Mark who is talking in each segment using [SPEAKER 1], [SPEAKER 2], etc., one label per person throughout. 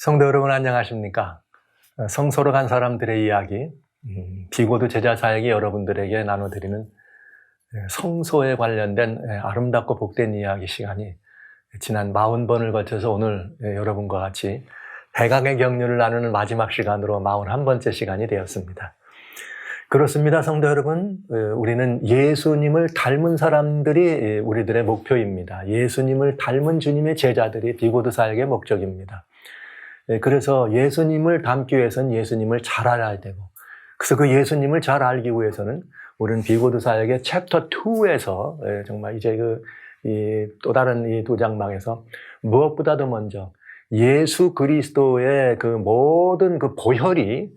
[SPEAKER 1] 성도 여러분 안녕하십니까? 성소로 간 사람들의 이야기, 비고도 제자 사역이 여러분들에게 나눠드리는 성소에 관련된 아름답고 복된 이야기 시간이 지난 40번을 거쳐서 오늘 여러분과 같이 대강의 격려를 나누는 마지막 시간으로 41번째 시간이 되었습니다. 그렇습니다. 성도 여러분, 우리는 예수님을 닮은 사람들이 우리들의 목표입니다. 예수님을 닮은 주님의 제자들이 비고도 사역의 목적입니다. 그래서 예수님을 닮기 위해서는 예수님을 잘 알아야 되고, 그래서 그 예수님을 잘 알기 위해서는 우리는 비고도 사역의 챕터 2에서 정말 이제 또 다른 이 두 장막에서 무엇보다도 먼저 예수 그리스도의 그 모든 그 보혈이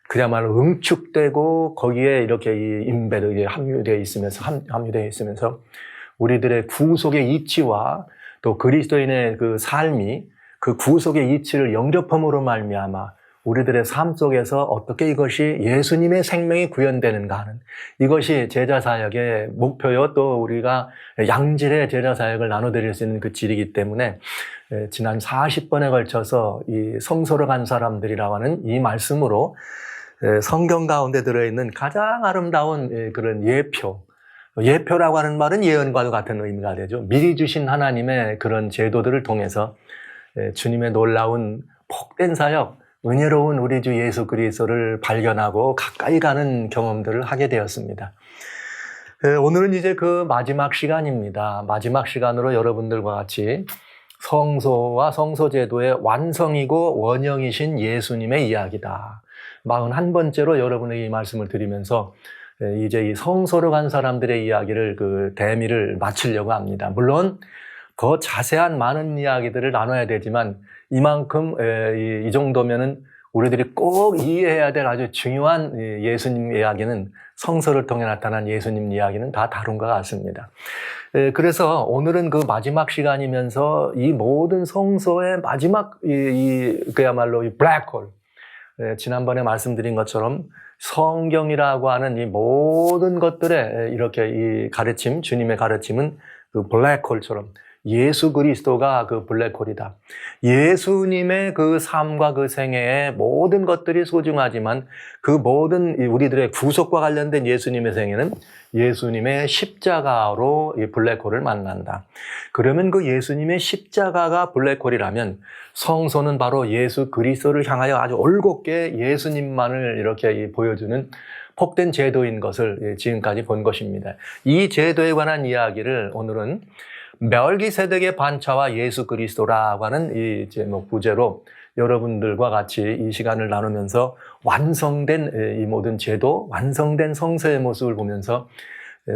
[SPEAKER 1] 그야말로 응축되고 거기에 이렇게 인베드 함유되어 있으면서 우리들의 구속의 이치와 또 그리스도인의 그 삶이 그 구속의 이치를 영접함으로 말미암아 우리들의 삶 속에서 어떻게 이것이 예수님의 생명이 구현되는가 하는 이것이 제자사역의 목표요, 또 우리가 양질의 제자사역을 나눠드릴 수 있는 그 질이기 때문에 지난 40번에 걸쳐서 이 성소로 간 사람들이라고 하는 이 말씀으로 성경 가운데 들어있는 가장 아름다운 그런 예표라고 하는 말은 예언과도 같은 의미가 되죠. 미리 주신 하나님의 그런 제도들을 통해서 주님의 놀라운 복된 사역, 은혜로운 우리 주 예수 그리스도를 발견하고 가까이 가는 경험들을 하게 되었습니다. 오늘은 이제 그 마지막 시간입니다. 마지막 시간으로 여러분들과 같이 성소와 성소제도의 완성이고 원형이신 예수님의 이야기다. 41번째로 여러분에게 이 말씀을 드리면서 이제 이 성소로 간 사람들의 이야기를 그 대미를 마치려고 합니다. 물론 더 자세한 많은 이야기들을 나눠야 되지만 이만큼 이 정도면은 우리들이 꼭 이해해야 될 아주 중요한 예수님 이야기는 성서를 통해 나타난 예수님 이야기는 다 다룬 것 같습니다. 그래서 오늘은 그 마지막 시간이면서 이 모든 성서의 마지막 그야말로 이 블랙홀, 지난번에 말씀드린 것처럼 성경이라고 하는 이 모든 것들의 이렇게 이 가르침, 주님의 가르침은 그 블랙홀처럼 예수 그리스도가 그 블랙홀이다. 예수님의 그 삶과 그 생애의 모든 것들이 소중하지만 그 모든 우리들의 구속과 관련된 예수님의 생애는 예수님의 십자가로 이 블랙홀을 만난다. 그러면 그 예수님의 십자가가 블랙홀이라면 성소는 바로 예수 그리스도를 향하여 아주 올곧게 예수님만을 이렇게 보여주는 복된 제도인 것을 지금까지 본 것입니다. 이 제도에 관한 이야기를 오늘은 멜기세덱의 반차와 예수 그리스도라고 하는 이 제목 부제로 여러분들과 같이 이 시간을 나누면서 완성된 이 모든 제도, 완성된 성서의 모습을 보면서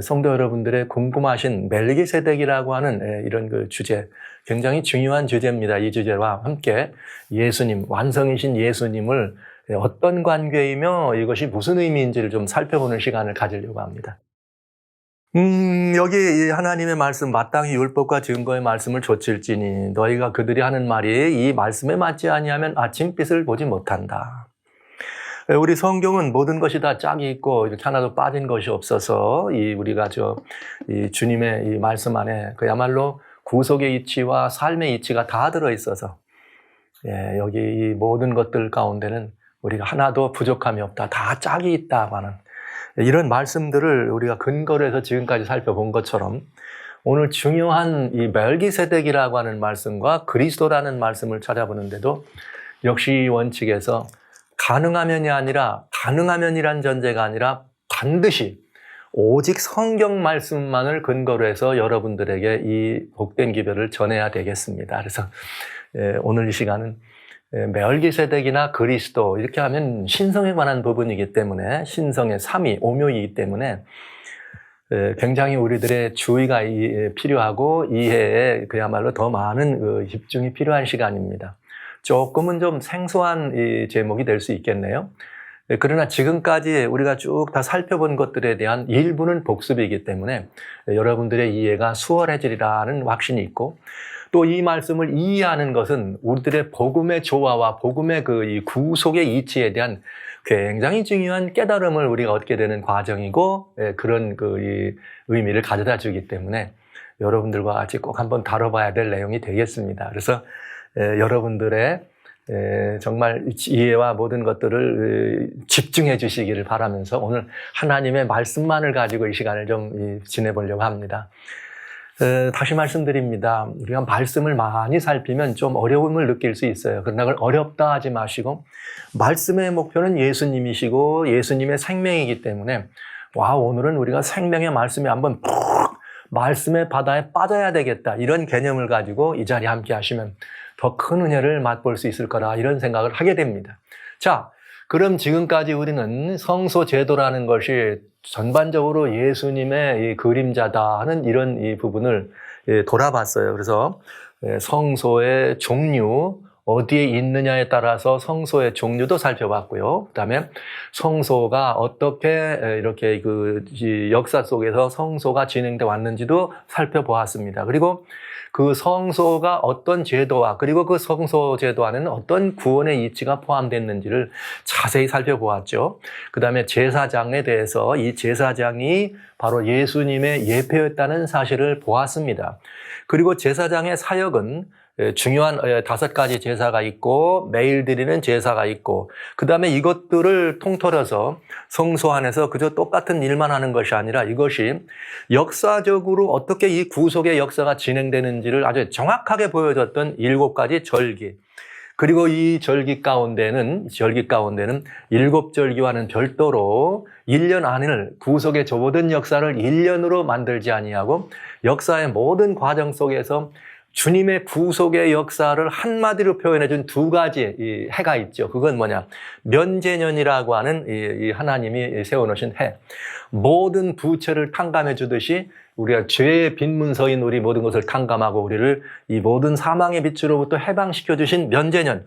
[SPEAKER 1] 성도 여러분들의 궁금하신 멜기세덱이라고 하는 이런 그 주제, 굉장히 중요한 주제입니다. 이 주제와 함께 예수님, 완성이신 예수님을 어떤 관계이며 이것이 무슨 의미인지를 좀 살펴보는 시간을 가지려고 합니다. 여기 하나님의 말씀, 마땅히 율법과 증거의 말씀을 좇을지니 너희가 그들이 하는 말이 이 말씀에 맞지 아니하면 아침빛을 보지 못한다. 우리 성경은 모든 것이 다 짝이 있고 이렇게 하나도 빠진 것이 없어서 우리가 이 주님의 이 말씀 안에 그야말로 구속의 이치와 삶의 이치가 다 들어 있어서 여기 이 모든 것들 가운데는 우리가 하나도 부족함이 없다. 다 짝이 있다고 하는 이런 말씀들을 우리가 근거로 해서 지금까지 살펴본 것처럼 오늘 중요한 이 멜기세덱이라고 하는 말씀과 그리스도라는 말씀을 찾아보는데도 역시 이 원칙에서 가능하면이 아니라 가능하면이란 전제가 아니라 반드시 오직 성경 말씀만을 근거로 해서 여러분들에게 이 복된 기별을 전해야 되겠습니다. 그래서 오늘 이 시간은 멜기세덱이나 그리스도 이렇게 하면 신성에 관한 부분이기 때문에 신성의 삼위, 오묘이기 때문에 굉장히 우리들의 주의가 필요하고 이해에 그야말로 더 많은 집중이 필요한 시간입니다. 조금은 좀 생소한 이 제목이 될 수 있겠네요. 그러나 지금까지 우리가 쭉 다 살펴본 것들에 대한 일부는 복습이기 때문에 여러분들의 이해가 수월해지리라는 확신이 있고 또 이 말씀을 이해하는 것은 우리들의 복음의 조화와 복음의 이 구속의 이치에 대한 굉장히 중요한 깨달음을 우리가 얻게 되는 과정이고 그런 이 의미를 가져다 주기 때문에 여러분들과 같이 꼭 한번 다뤄봐야 될 내용이 되겠습니다. 그래서 여러분들의 정말 이해와 모든 것들을 집중해 주시기를 바라면서 오늘 하나님의 말씀만을 가지고 이 시간을 좀 지내보려고 합니다. 다시 말씀드립니다. 우리가 말씀을 많이 살피면 좀 어려움을 느낄 수 있어요. 그러나 그걸 어렵다 하지 마시고 말씀의 목표는 예수님이시고 예수님의 생명이기 때문에 오늘은 우리가 생명의 말씀에 한번 푹 말씀의 바다에 빠져야 되겠다, 이런 개념을 가지고 이 자리에 함께 하시면 더 큰 은혜를 맛볼 수 있을 거라, 이런 생각을 하게 됩니다. 자, 그럼 지금까지 우리는 성소 제도라는 것이 전반적으로 예수님의 이 그림자다 하는 이런 이 부분을 돌아봤어요. 그래서 성소의 종류, 어디에 있느냐에 따라서 성소의 종류도 살펴봤고요. 그다음에 성소가 어떻게 이렇게 이 역사 속에서 성소가 진행돼 왔는지도 살펴보았습니다. 그리고 그 성소가 어떤 제도와 그리고 그 성소 제도 안에는 어떤 구원의 이치가 포함됐는지를 자세히 살펴보았죠. 그다음에 제사장에 대해서 이 제사장이 바로 예수님의 예표였다는 사실을 보았습니다. 그리고 제사장의 사역은 중요한 5가지 제사가 있고 매일 드리는 제사가 있고, 그 다음에 이것들을 통틀어서 성소 안에서 그저 똑같은 일만 하는 것이 아니라 이것이 역사적으로 어떻게 이 구속의 역사가 진행되는지를 아주 정확하게 보여줬던 7가지 절기, 그리고 이 절기 가운데는 7절기와는 별도로 1년 안을 구속의 모든 역사를 1년으로 만들지 아니하고 역사의 모든 과정 속에서 주님의 구속의 역사를 한마디로 표현해준 2가지 이 해가 있죠. 그건 뭐냐? 면제년이라고 하는 이 하나님이 세워놓으신 해. 모든 부채를 탕감해 주듯이 우리가 죄의 빈문서인 우리 모든 것을 탕감하고 우리를 이 모든 사망의 빛으로부터 해방시켜 주신 면제년.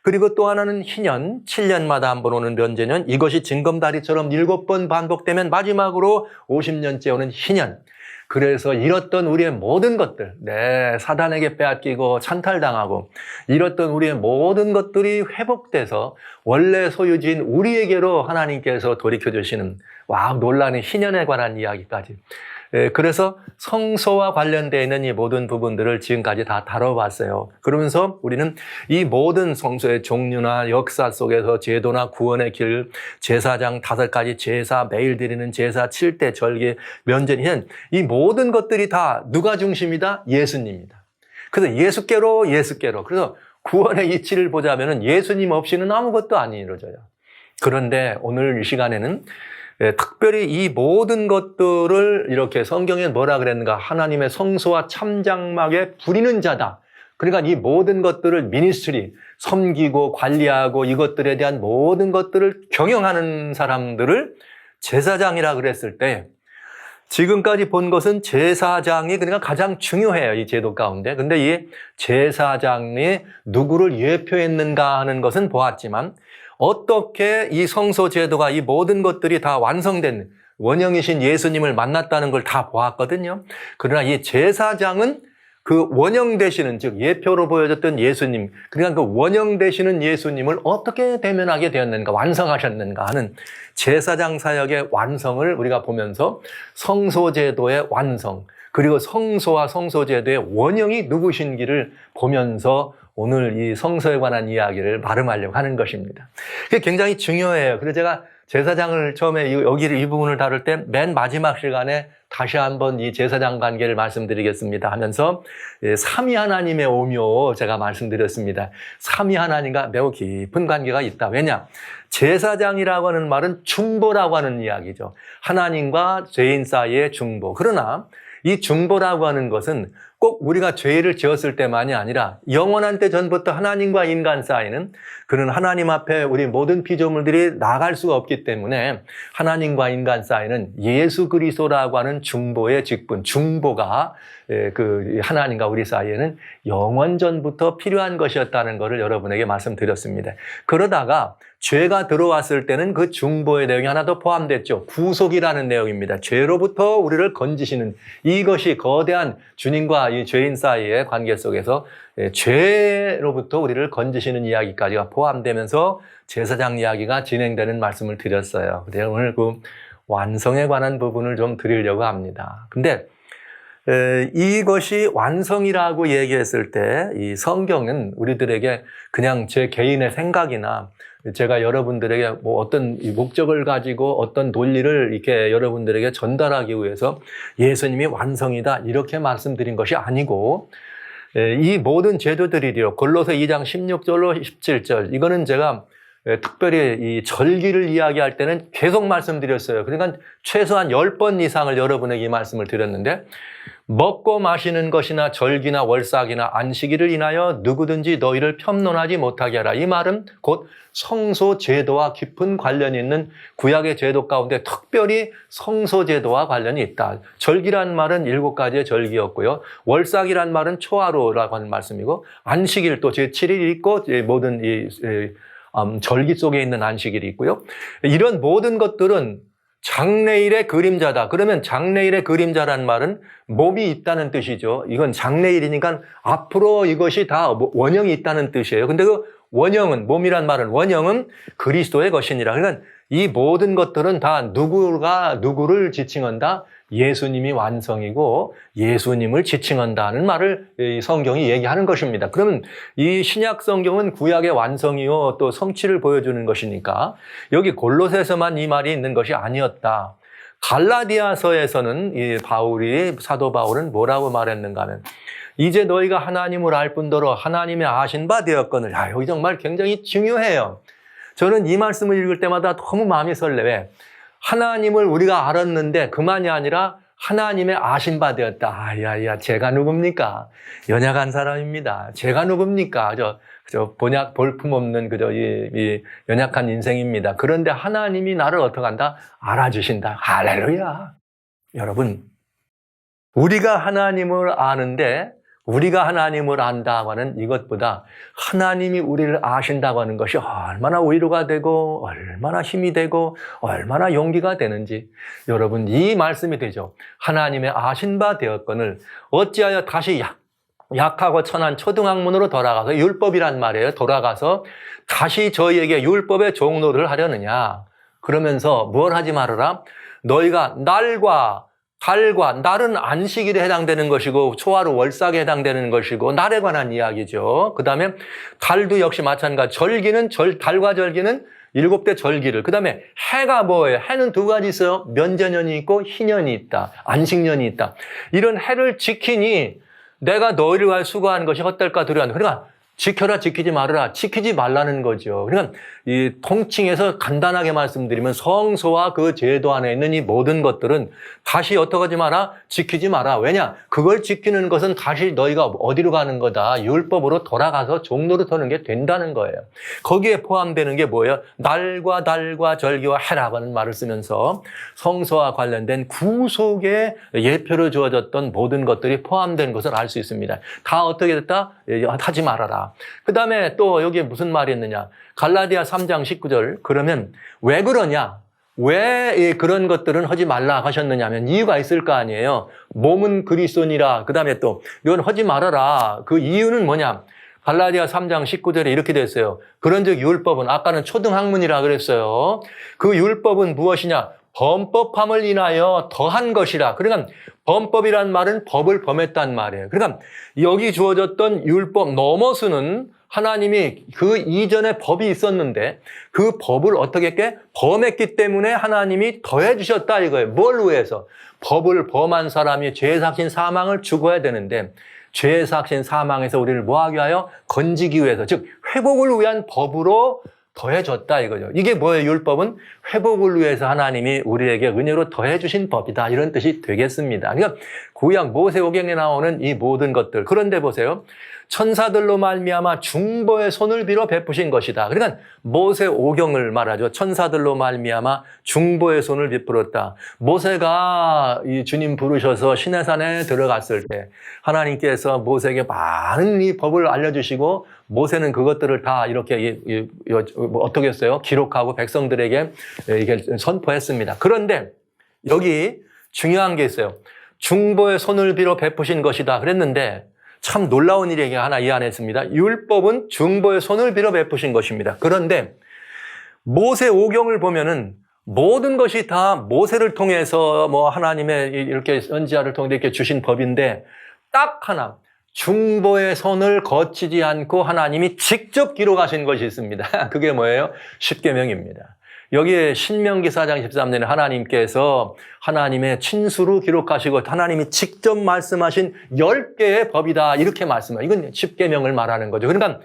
[SPEAKER 1] 그리고 또 하나는 희년, 7년마다 한 번 오는 면제년. 이것이 징검다리처럼 7번 반복되면 마지막으로 50년째 오는 희년. 그래서 잃었던 우리의 모든 것들, 사단에게 빼앗기고 찬탈당하고 잃었던 우리의 모든 것들이 회복돼서 원래 소유지인 우리에게로 하나님께서 돌이켜주시는 놀라는 희년에 관한 이야기까지. 그래서 성소와 관련되어 있는 이 모든 부분들을 지금까지 다 다뤄봤어요. 그러면서 우리는 이 모든 성소의 종류나 역사 속에서 제도나 구원의 길, 제사장 5가지 제사, 매일 드리는 제사, 7대 절기, 면제년, 이 모든 것들이 다 누가 중심이다? 예수님이다. 그래서 예수께로. 그래서 구원의 이치를 보자면 예수님 없이는 아무것도 안 이루어져요. 그런데 오늘 이 시간에는 특별히 이 모든 것들을 이렇게 성경에 뭐라 그랬는가? 하나님의 성소와 참장막에 부리는 자다. 그러니까 이 모든 것들을 미니스트리, 섬기고 관리하고 이것들에 대한 모든 것들을 경영하는 사람들을 제사장이라 그랬을 때, 지금까지 본 것은 제사장이 그러니까 가장 중요해요, 이 제도 가운데. 근데 이 제사장이 누구를 예표했는가 하는 것은 보았지만, 어떻게 이 성소 제도가 이 모든 것들이 다 완성된 원형이신 예수님을 만났다는 걸 다 보았거든요. 그러나 이 제사장은 그 원형 되시는, 즉 예표로 보여졌던 예수님, 그러니까 그 원형 되시는 예수님을 어떻게 대면하게 되었는가, 완성하셨는가 하는 제사장 사역의 완성을 우리가 보면서 성소 제도의 완성, 그리고 성소와 성소 제도의 원형이 누구신지를 보면서 오늘 이 성소에 관한 이야기를 발음하려고 하는 것입니다. 그게 굉장히 중요해요. 그래서 제가 제사장을 처음에 이 부분을 다룰 때 맨 마지막 시간에 다시 한번 이 제사장 관계를 말씀드리겠습니다 하면서 삼위 하나님의 오묘 제가 말씀드렸습니다. 삼위 하나님과 매우 깊은 관계가 있다. 왜냐? 제사장이라고 하는 말은 중보라고 하는 이야기죠. 하나님과 죄인 사이의 중보. 그러나 이 중보라고 하는 것은 꼭 우리가 죄를 지었을 때만이 아니라 영원한 때 전부터 하나님과 인간 사이는, 그는 하나님 앞에 우리 모든 피조물들이 나갈 수가 없기 때문에 하나님과 인간 사이는 예수 그리스도라고 하는 중보의 직분, 중보가 그 하나님과 우리 사이에는 영원 전부터 필요한 것이었다는 것을 여러분에게 말씀드렸습니다. 그러다가 죄가 들어왔을 때는 그 중보의 내용이 하나 더 포함됐죠. 구속이라는 내용입니다. 죄로부터 우리를 건지시는, 이것이 거대한 주님과 이 죄인 사이의 관계 속에서 죄로부터 우리를 건지시는 이야기까지가 포함되면서 제사장 이야기가 진행되는 말씀을 드렸어요. 그래서 오늘 그 완성에 관한 부분을 좀 드리려고 합니다. 근데 이것이 완성이라고 얘기했을 때 이 성경은 우리들에게 그냥 제 개인의 생각이나 제가 여러분들에게 뭐 어떤 목적을 가지고 어떤 논리를 이렇게 여러분들에게 전달하기 위해서 예수님이 완성이다 이렇게 말씀드린 것이 아니고, 이 모든 제도들이요, 골로새 2장 16절로 17절, 이거는 제가 특별히 이 절기를 이야기할 때는 계속 말씀드렸어요. 그러니까 최소한 10번 이상을 여러분에게 이 말씀을 드렸는데, 먹고 마시는 것이나 절기나 월삭이나 안식일을 인하여 누구든지 너희를 편론하지 못하게 하라. 이 말은 곧 성소 제도와 깊은 관련이 있는 구약의 제도 가운데 특별히 성소 제도와 관련이 있다. 절기란 말은 7가지의 절기였고요. 월삭이란 말은 초하루라고 하는 말씀이고, 안식일 또 제7일이 있고, 모든 이 절기 속에 있는 안식일이 있고요. 이런 모든 것들은 장래일의 그림자다. 그러면 장래일의 그림자란 말은 몸이 있다는 뜻이죠. 이건 장래일이니까 앞으로 이것이 다 원형이 있다는 뜻이에요. 근데 그 원형은, 몸이란 말은 원형은 그리스도의 것이니라. 그러니까 이 모든 것들은 다 누구를 지칭한다? 예수님이 완성이고 예수님을 지칭한다는 말을 이 성경이 얘기하는 것입니다. 그러면 이 신약 성경은 구약의 완성이요 또 성취를 보여주는 것이니까 여기 골로새서만 이 말이 있는 것이 아니었다. 갈라디아서에서는 이 사도 바울은 뭐라고 말했는가 하면, 이제 너희가 하나님을 알 뿐더러 하나님의 아신 바 되었거늘. 여기 정말 굉장히 중요해요. 저는 이 말씀을 읽을 때마다 너무 마음이 설레요. 하나님을 우리가 알았는데 그만이 아니라 하나님의 아신 바 되었다. 제가 누굽니까? 연약한 사람입니다. 제가 누굽니까? 저 볼품없는 이 연약한 인생입니다. 그런데 하나님이 나를 어떻게 한다? 알아주신다. 할렐루야. 여러분, 우리가 하나님을 아는데, 우리가 하나님을 안다고 하는 이것보다 하나님이 우리를 아신다고 하는 것이 얼마나 위로가 되고 얼마나 힘이 되고 얼마나 용기가 되는지, 여러분 이 말씀이 되죠. 하나님의 아신 바 되었거늘 어찌하여 다시 약하고 천한 초등학문으로 돌아가서, 율법이란 말이에요. 돌아가서 다시 저희에게 율법의 종노를 하려느냐. 그러면서 뭘 하지 말아라? 너희가 날과 날은 안식일에 해당되는 것이고 초하루 월삭에 해당되는 것이고 날에 관한 이야기죠. 그 다음에 달도 역시 마찬가지. 달과 절기는 7대 절기를. 그 다음에 해가 뭐예요? 해는 2가지 있어요. 면제년이 있고 희년이 있다. 안식년이 있다. 이런 해를 지키니 내가 너희를 위하여 수고하는 것이 헛될까 두려워한다. 그러니까 지켜라, 지키지 말아라. 지키지 말라는 거죠. 그러니까 이 통칭해서 간단하게 말씀드리면 성소와 그 제도 안에 있는 이 모든 것들은 다시 어떻게 하지 마라? 지키지 마라. 왜냐? 그걸 지키는 것은 다시 너희가 어디로 가는 거다? 율법으로 돌아가서 종로를 터는 게 된다는 거예요. 거기에 포함되는 게 뭐예요? 날과 절기와 해라고 하는 말을 쓰면서 성소와 관련된 구속의 예표로 주어졌던 모든 것들이 포함된 것을 알 수 있습니다. 다 어떻게 됐다? 하지 말아라. 그 다음에 또 여기에 무슨 말이 있느냐? 갈라디아 3장 19절. 그러면 왜 그러냐? 왜 그런 것들은 하지 말라 하셨느냐 하면 이유가 있을 거 아니에요. 몸은 그리스도니라. 그 다음에 또 이건 하지 말아라. 그 이유는 뭐냐? 갈라디아 3장 19절에 이렇게 됐어요. 그런즉 율법은, 아까는 초등학문이라 그랬어요. 그 율법은 무엇이냐? 범법함을 인하여 더한 것이라. 그러니까 범법이란 말은 법을 범했단 말이에요. 그러니까 여기 주어졌던 율법 넘어서는 하나님이 그 이전에 법이 있었는데 그 법을 어떻게 했게? 범했기 때문에 하나님이 더해 주셨다 이거예요. 뭘 위해서? 법을 범한 사람이 죄의 삭신 사망을 죽어야 되는데 죄의 삭신 사망에서 우리를 뭐하기 위하여? 건지기 위해서, 즉 회복을 위한 법으로 더해줬다 이거죠. 이게 뭐예요? 율법은 회복을 위해서 하나님이 우리에게 은혜로 더해주신 법이다, 이런 뜻이 되겠습니다. 그러니까 구약 모세오경에 나오는 이 모든 것들, 그런데 보세요. 천사들로 말미암아 중보의 손을 빌어 베푸신 것이다. 그러니까 모세오경을 말하죠. 천사들로 말미암아 중보의 손을 베풀었다. 모세가 이 주님 부르셔서 시내산에 들어갔을 때 하나님께서 모세에게 많은 이 법을 알려주시고 모세는 그것들을 다 이렇게 어떻게 했어요? 기록하고 백성들에게 이게 선포했습니다. 그런데 여기 중요한 게 있어요. 중보의 손을 빌어 베푸신 것이다 그랬는데 참 놀라운 일이 하나 이 안에 있습니다. 율법은 중보의 손을 빌어 베푸신 것입니다. 그런데 모세오경을 보면은 모든 것이 다 모세를 통해서 뭐 하나님의 이렇게 선지자를 통해 이렇게 주신 법인데 딱 하나 중보의 손을 거치지 않고 하나님이 직접 기록하신 것이 있습니다. 그게 뭐예요? 십계명입니다. 여기에 신명기 4장 13절에 하나님께서 하나님의 친수로 기록하시고 하나님이 직접 말씀하신 10개의 법이다 이렇게 말씀해요. 이건 십계명을 말하는 거죠. 그러니까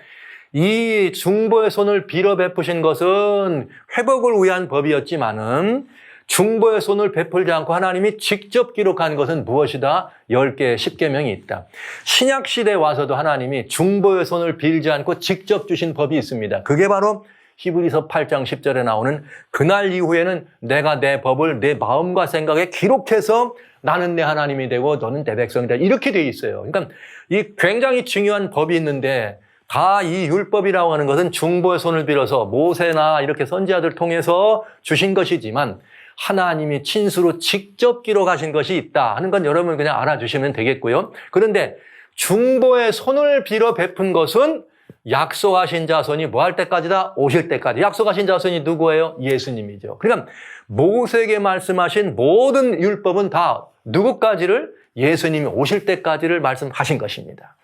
[SPEAKER 1] 이 중보의 손을 빌어 베푸신 것은 회복을 위한 법이었지만은 중보의 손을 베풀지 않고 하나님이 직접 기록한 것은 무엇이다? 10개의 십계명이 있다. 신약 시대에 와서도 하나님이 중보의 손을 빌지 않고 직접 주신 법이 있습니다. 그게 바로 히브리서 8장 10절에 나오는 그날 이후에는 내가 내 법을 내 마음과 생각에 기록해서 나는 내 하나님이 되고 너는 내 백성이다. 이렇게 돼 있어요. 그러니까 이 굉장히 중요한 법이 있는데 다 이 율법이라고 하는 것은 중보의 손을 빌어서 모세나 이렇게 선지자들 통해서 주신 것이지만 하나님이 친수로 직접 기록하신 것이 있다 하는 건 여러분 그냥 알아주시면 되겠고요. 그런데 중보의 손을 빌어 베푼 것은 약속하신 자손이 뭐 할 때까지다? 오실 때까지. 약속하신 자손이 누구예요? 예수님이죠. 그러니까 모세에게 말씀하신 모든 율법은 다 누구까지를? 예수님이 오실 때까지를 말씀하신 것입니다.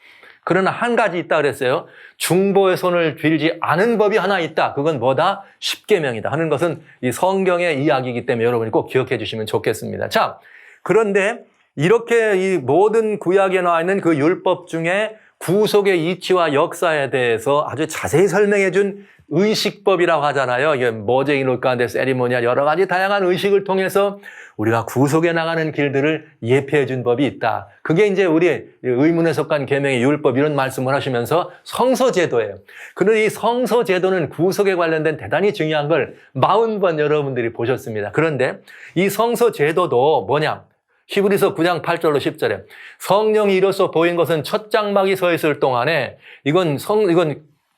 [SPEAKER 1] 그러나 한 가지 있다 그랬어요. 중보의 손을 빌지 않은 법이 하나 있다. 그건 뭐다? 십계명이다 하는 것은 이 성경의 이야기이기 때문에 여러분이 꼭 기억해 주시면 좋겠습니다. 자, 그런데 이렇게 이 모든 구약에 나와 있는 그 율법 중에 구속의 이치와 역사에 대해서 아주 자세히 설명해 준 의식법이라고 하잖아요. 이게 모제인 가운데 세리모니아 여러 가지 다양한 의식을 통해서 우리가 구속에 나가는 길들을 예표해 준 법이 있다. 그게 이제 우리 의문에 속한 계명의 율법 이런 말씀을 하시면서 성서제도예요. 그런데 이 성서제도는 구속에 관련된 대단히 중요한 걸 40번 여러분들이 보셨습니다. 그런데 이 성서제도도 뭐냐? 히브리서 9장 8절로 10절에 성령이 이로써 보인 것은 첫 장막이 서 있을 동안에 이건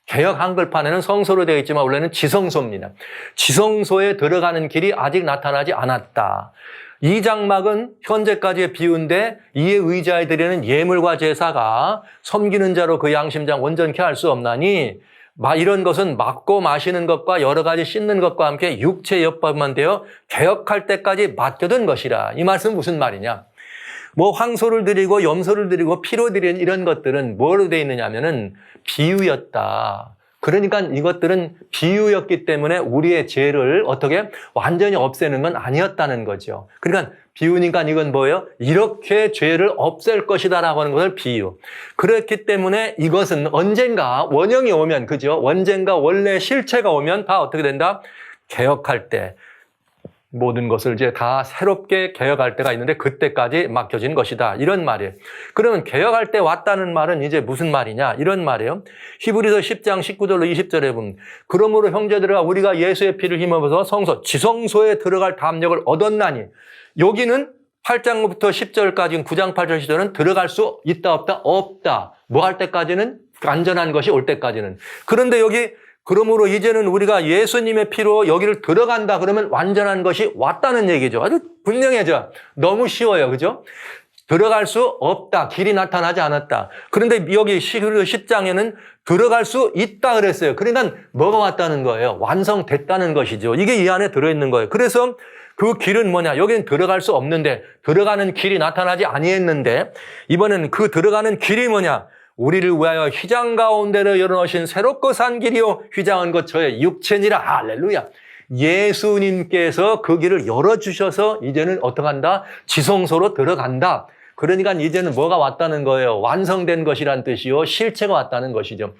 [SPEAKER 1] 개역 한글판에는 성소로 되어 있지만 원래는 지성소입니다. 지성소에 들어가는 길이 아직 나타나지 않았다. 이 장막은 현재까지의 비유인데 이에 의지하여 드리는 예물과 제사가 섬기는 자로 그 양심장 온전케 할 수 없나니 이런 것은 먹고 마시는 것과 여러 가지 씻는 것과 함께 육체 엽법만 되어 개혁할 때까지 맡겨둔 것이라. 이 말씀은 무슨 말이냐? 뭐 황소를 드리고 염소를 드리고 피로 드리는 이런 것들은 뭐로 되어 있느냐 하면은 비유였다. 그러니까 이것들은 비유였기 때문에 우리의 죄를 어떻게 완전히 없애는 건 아니었다는 거죠. 그러니까 비유니까 이건 뭐예요? 이렇게 죄를 없앨 것이다라고 하는 것을 비유. 그렇기 때문에 이것은 언젠가 원형이 오면, 그죠? 언젠가 원래 실체가 오면 다 어떻게 된다? 개혁할 때. 모든 것을 이제 다 새롭게 개혁할 때가 있는데 그때까지 맡겨진 것이다. 이런 말이에요. 그러면 개혁할 때 왔다는 말은 이제 무슨 말이냐? 이런 말이에요. 히브리서 10장 19절로 20절에 보면 그러므로 형제들아 우리가 예수의 피를 힘입어서 성소, 지성소에 들어갈 담력을 얻었나니 여기는 8장부터 10절까지 9장 8절 10절은 들어갈 수 있다 없다? 없다. 뭐 할 때까지는? 안전한 것이 올 때까지는. 그런데 여기 그러므로 이제는 우리가 예수님의 피로 여기를 들어간다 그러면 완전한 것이 왔다는 얘기죠. 아주 분명해져. 너무 쉬워요. 그죠? 들어갈 수 없다. 길이 나타나지 않았다. 그런데 여기 10장에는 들어갈 수 있다 그랬어요. 그러니까 뭐가 왔다는 거예요? 완성됐다는 것이죠. 이게 이 안에 들어있는 거예요. 그래서 그 길은 뭐냐? 여기는 들어갈 수 없는데 들어가는 길이 나타나지 아니했는데 이번에는 그 들어가는 길이 뭐냐? 우리를 위하여 휘장 가운데로 열어놓으신 새롭고 산 길이요 휘장은 곧 저의 육체니라. 할렐루야. 예수님께서 그 길을 열어주셔서 이제는 어떻게 한다? 지성소로 들어간다. 그러니까 이제는 뭐가 왔다는 거예요? 완성된 것이란 뜻이요 실체가 왔다는 것이죠.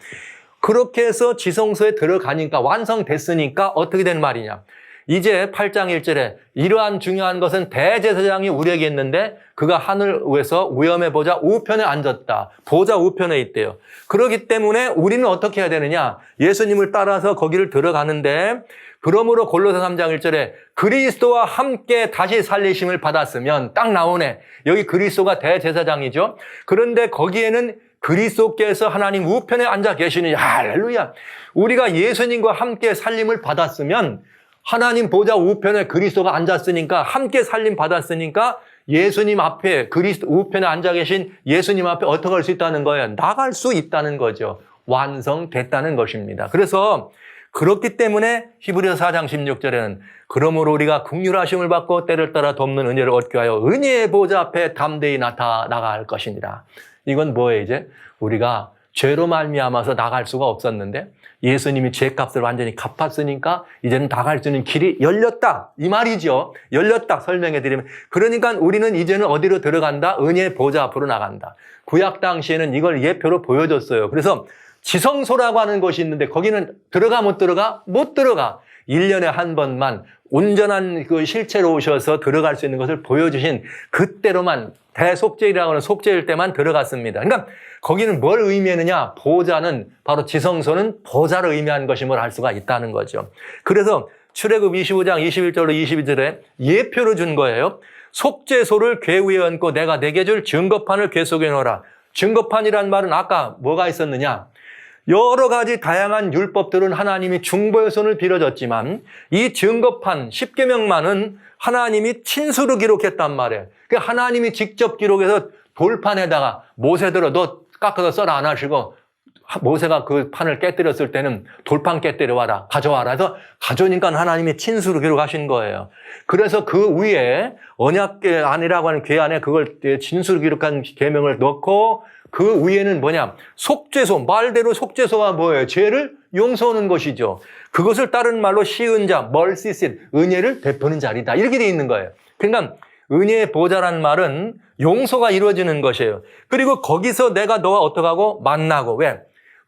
[SPEAKER 1] 그렇게 해서 지성소에 들어가니까 완성됐으니까 어떻게 된 말이냐? 이제 8장 1절에 이러한 중요한 것은 대제사장이 우리에게 있는데 그가 하늘 위에서 위엄의 보좌 우편에 앉았다. 보좌 우편에 있대요. 그렇기 때문에 우리는 어떻게 해야 되느냐? 예수님을 따라서 거기를 들어가는데 그러므로 골로새 3장 1절에 그리스도와 함께 다시 살리심을 받았으면 딱 나오네. 여기 그리스도가 대제사장이죠. 그런데 거기에는 그리스도께서 하나님 우편에 앉아 계시니 할렐루야. 우리가 예수님과 함께 살림을 받았으면 하나님 보좌 우편에 그리스도가 앉았으니까 함께 살림 받았으니까 예수님 앞에 그리스도 우편에 앉아 계신 예수님 앞에 어떻게 할 수 있다는 거예요? 나갈 수 있다는 거죠. 완성됐다는 것입니다. 그래서 그렇기 때문에 히브리서 4장 16절에는 그러므로 우리가 긍휼하심을 받고 때를 따라 돕는 은혜를 얻게 하여 은혜의 보좌 앞에 담대히 나타나가 할 것이니라. 이건 뭐예요? 이제 우리가 죄로 말미암아서 나갈 수가 없었는데 예수님이 죄값을 완전히 갚았으니까 이제는 나갈 수 있는 길이 열렸다. 이 말이죠. 열렸다. 설명해 드리면. 그러니까 우리는 이제는 어디로 들어간다? 은혜의 보좌 앞으로 나간다. 구약 당시에는 이걸 예표로 보여줬어요. 그래서 지성소라고 하는 곳이 있는데 거기는 들어가 못 들어가? 못 들어가. 1년에 한 번만 온전한 그 실체로 오셔서 들어갈 수 있는 것을 보여주신 그때로만 대속죄라고 하는 속죄일 때만 들어갔습니다. 그러니까 거기는 뭘 의미하느냐? 보좌는 바로 지성소는 보좌를 의미하는 것임을 알 수가 있다는 거죠. 그래서 출애굽 25장 21절로 22절에 예표로 준 거예요. 속죄소를 궤 위에 얹고 내가 내게 줄 증거판을 궤 속에 넣어라. 증거판이란 말은 아까 뭐가 있었느냐? 여러 가지 다양한 율법들은 하나님이 중보의 손을 빌어줬지만 이 증거판 10계명만은 하나님이 친수로 기록했단 말이에요. 그러니까 하나님이 직접 기록해서 돌판에다가 모세들어 너 깎아서 써라 안 하시고 모세가 그 판을 깨뜨렸을 때는 돌판 깨뜨려 와라 가져와라 해서 가져오니까 하나님이 친수로 기록하신 거예요. 그래서 그 위에 언약궤 안이라고 하는 궤 안에 그걸 친수로 기록한 계명을 넣고 그 위에는 뭐냐? 속죄소, 말대로 속죄소가 뭐예요? 죄를 용서하는 것이죠. 그것을 다른 말로 시은 자, mercy seat, 은혜를 베푸는 자리다. 이렇게 돼 있는 거예요. 그러니까 은혜의 보좌란 말은 용서가 이루어지는 것이에요. 그리고 거기서 내가 너와 어떻게 하고 만나고 왜?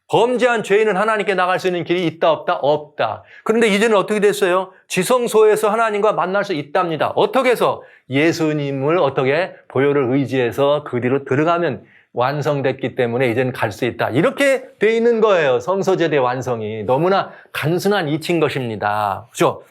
[SPEAKER 1] 범죄한 죄인은 하나님께 나갈 수 있는 길이 있다 없다? 없다. 그런데 이제는 어떻게 됐어요? 지성소에서 하나님과 만날 수 있답니다. 어떻게 해서? 예수님을 어떻게 보혈을 의지해서 그 뒤로 들어가면 완성됐기 때문에 이제는 갈 수 있다. 이렇게 돼 있는 거예요. 성소제대 완성이. 너무나 단순한 이치인 것입니다. 그렇죠?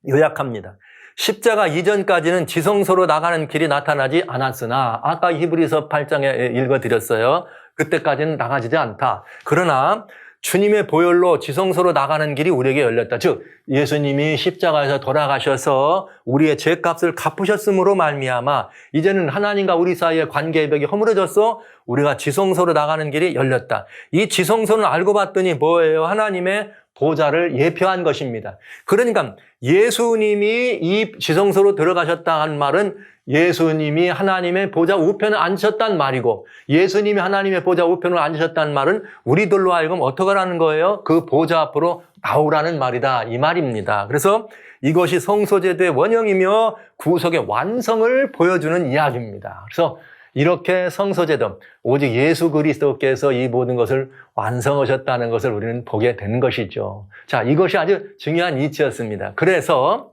[SPEAKER 1] 요약합니다. 십자가 이전까지는 지성소로 나가는 길이 나타나지 않았으나 아까 히브리서 8장에 읽어드렸어요. 그때까지는 나가지지 않다. 그러나 주님의 보혈로 지성소로 나가는 길이 우리에게 열렸다. 즉 예수님이 십자가에서 돌아가셔서 우리의 죄값을 갚으셨으므로 말미암아 이제는 하나님과 우리 사이의 관계의 벽이 허물어져서 우리가 지성소로 나가는 길이 열렸다. 이 지성소는 알고 봤더니 뭐예요? 하나님의 보좌를 예표한 것입니다. 그러니까 예수님이 이 지성소로 들어가셨다 한 말은 예수님이 하나님의 보좌 우편에 앉으셨단 말이고 예수님이 하나님의 보좌 우편에 앉으셨다는 말은 우리들로 하여금 어떻게 하라는 거예요? 그 보좌 앞으로 나오라는 말이다. 이 말입니다. 그래서 이것이 성소제도의 원형이며 구속의 완성을 보여주는 이야기입니다. 그래서 이렇게 성소제도 오직 예수 그리스도께서 이 모든 것을 완성하셨다는 것을 우리는 보게 되는 것이죠. 자, 이것이 아주 중요한 이치였습니다. 그래서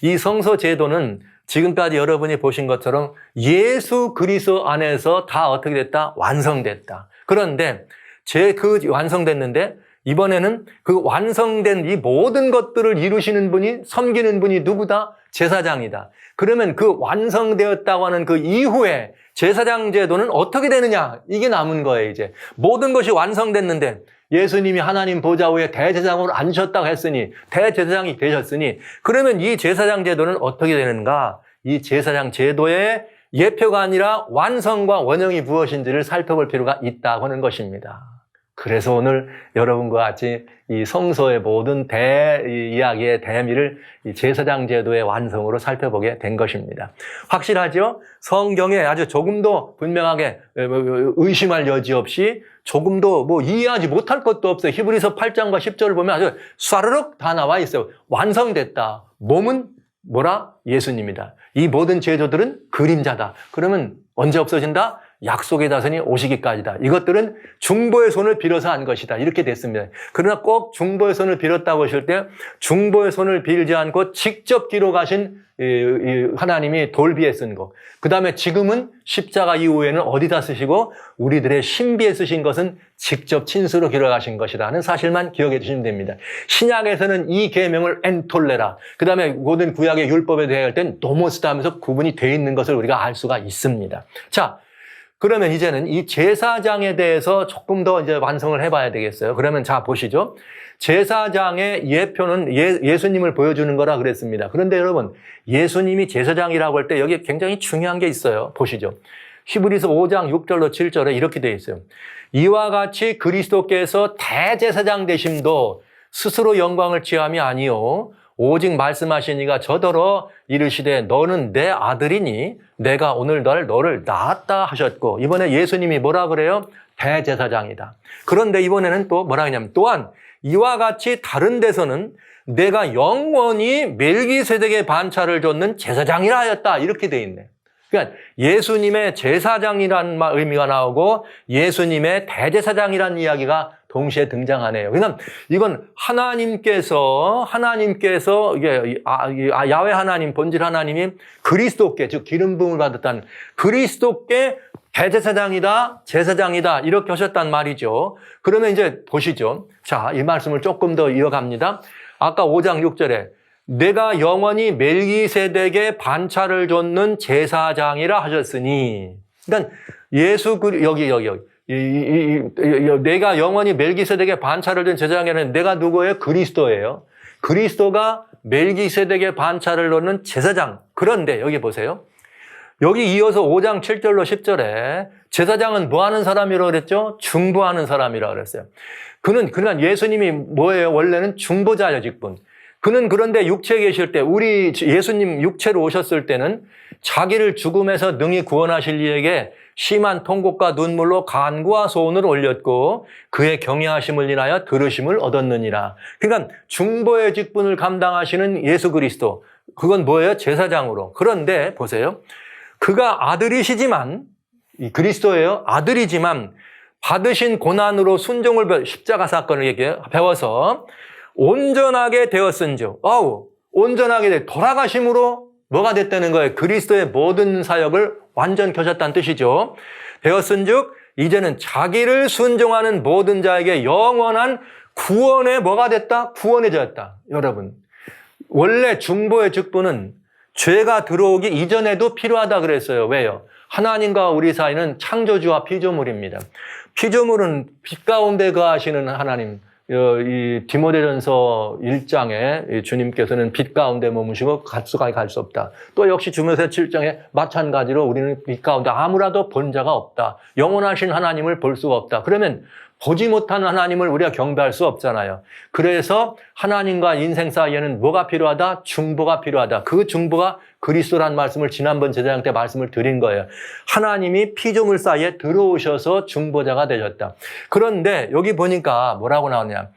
[SPEAKER 1] 이 성소제도는 지금까지 여러분이 보신 것처럼 예수 그리스도 안에서 다 어떻게 됐다? 완성됐다. 그런데 완성됐는데 이번에는 그 완성된 이 모든 것들을 이루시는 분이 섬기는 분이 누구다? 제사장이다. 그러면 그 완성되었다고 하는 그 이후에 제사장 제도는 어떻게 되느냐? 이게 남은 거예요, 이제. 모든 것이 완성됐는데 예수님이 하나님 보좌 위에 대제사장으로 앉으셨다고 했으니 대제사장이 되셨으니 그러면 이 제사장 제도는 어떻게 되는가? 이 제사장 제도의 예표가 아니라 완성과 원형이 무엇인지를 살펴볼 필요가 있다고 하는 것입니다. 그래서 오늘 여러분과 같이 이 성소의 모든 이야기의 대미를 이 제사장 제도의 완성으로 살펴보게 된 것입니다. 확실하죠? 성경에 아주 조금도 분명하게 의심할 여지 없이 조금도 이해하지 못할 것도 없어요. 히브리서 8장과 10절을 보면 아주 쏴르륵 다 나와 있어요. 완성됐다. 몸은 뭐라? 예수님이다. 이 모든 제도들은 그림자다. 그러면 언제 없어진다? 약속의 다선이 오시기까지다. 이것들은 중보의 손을 빌어서 한 것이다. 이렇게 됐습니다. 그러나 꼭 중보의 손을 빌었다고 하실 때 중보의 손을 빌지 않고 직접 기록하신 하나님이 돌비에 쓴 것. 그 다음에 지금은 십자가 이후에는 어디다 쓰시고 우리들의 신비에 쓰신 것은 직접 친수로 기록하신 것이다 하는 사실만 기억해 주시면 됩니다. 신약에서는 이 계명을 엔톨레라. 그 다음에 모든 구약의 율법에 대할 땐 노모스다 하면서 구분이 되어 있는 것을 우리가 알 수가 있습니다. 자, 그러면 이제는 이 제사장에 대해서 조금 더 이제 완성을 해봐야 되겠어요. 그러면 자, 보시죠. 제사장의 예표는 예수님을 보여주는 거라 그랬습니다. 그런데 여러분, 예수님이 제사장이라고 할 때 여기 굉장히 중요한 게 있어요. 보시죠. 히브리서 5장 6절로 7절에 이렇게 되어 있어요. 이와 같이 그리스도께서 대제사장 되심도 스스로 영광을 취함이 아니요 오직 말씀하시니가 저더러 이르시되 너는 내 아들이니 내가 오늘 너를 낳았다 하셨고, 이번에 예수님이 뭐라 그래요? 대제사장이다. 그런데 이번에는 또 뭐라 하냐면, 또한 이와 같이 다른 데서는 내가 영원히 멜기세덱의 반차를 줬는 제사장이라 하였다, 이렇게 돼 있네. 그러니까 예수님의 제사장이라는 의미가 나오고 예수님의 대제사장이라는 이야기가 동시에 등장하네요. 그러니까 이건 하나님께서 이게 야훼 하나님, 본질 하나님이 그리스도께, 즉 기름 부음을 받았다는 그리스도께 대제사장이다, 제사장이다 이렇게 하셨단 말이죠. 그러면 이제 보시죠. 자, 이 말씀을 조금 더 이어갑니다. 아까 5장 6절에 내가 영원히 멜기세덱의 반차를 줬는 제사장이라 하셨으니, 그러니까 내가 영원히 멜기세덱의 반차를 준 제사장이라는 내가 누구예요? 그리스도예요. 그리스도가 멜기세덱의 반차를 넣는 제사장. 그런데 여기 보세요. 여기 이어서 5장 7절로 10절에 제사장은 뭐 하는 사람이라고 그랬죠? 중보하는 사람이라고 그랬어요. 그러니까 예수님이 뭐예요? 원래는 중보자예요, 직분. 그는 그런데 육체에 계실 때, 우리 예수님 육체로 오셨을 때는 자기를 죽음에서 능히 구원하실 이에게 심한 통곡과 눈물로 간구와 소원을 올렸고 그의 경외하심을 인하여 들으심을 얻었느니라. 그러니까 중보의 직분을 감당하시는 예수 그리스도, 그건 뭐예요? 제사장으로. 그런데 보세요. 그가 아들이시지만, 이 그리스도예요. 아들이지만 받으신 고난으로 순종을 십자가 사건을 배워서 온전하게 되었은즉, 온전하게 돌아가심으로 뭐가 됐다는 거예요? 그리스도의 모든 사역을 완전히 켜셨다는 뜻이죠. 되었은즉 이제는 자기를 순종하는 모든 자에게 영원한 구원의 뭐가 됐다? 구원해졌다. 여러분, 원래 중보의 직분은 죄가 들어오기 이전에도 필요하다 그랬어요. 왜요? 하나님과 우리 사이는 창조주와 피조물입니다. 피조물은 빛 가운데 거하시는 하나님, 이 디모데전서 1장에 주님께서는 빛 가운데 머무시고 갓수가에 갈 수 없다. 또 역시 주면서 7장에 마찬가지로 우리는 빛 가운데 아무라도 본 자가 없다. 영원하신 하나님을 볼 수가 없다. 그러면 보지 못한 하나님을 우리가 경배할 수 없잖아요. 그래서 하나님과 인생 사이에는 뭐가 필요하다? 중보가 필요하다. 그 중보가 그리스도란 말씀을 지난번 제사장 때 말씀을 드린 거예요. 하나님이 피조물 사이에 들어오셔서 중보자가 되셨다. 그런데 여기 보니까 뭐라고 나오냐.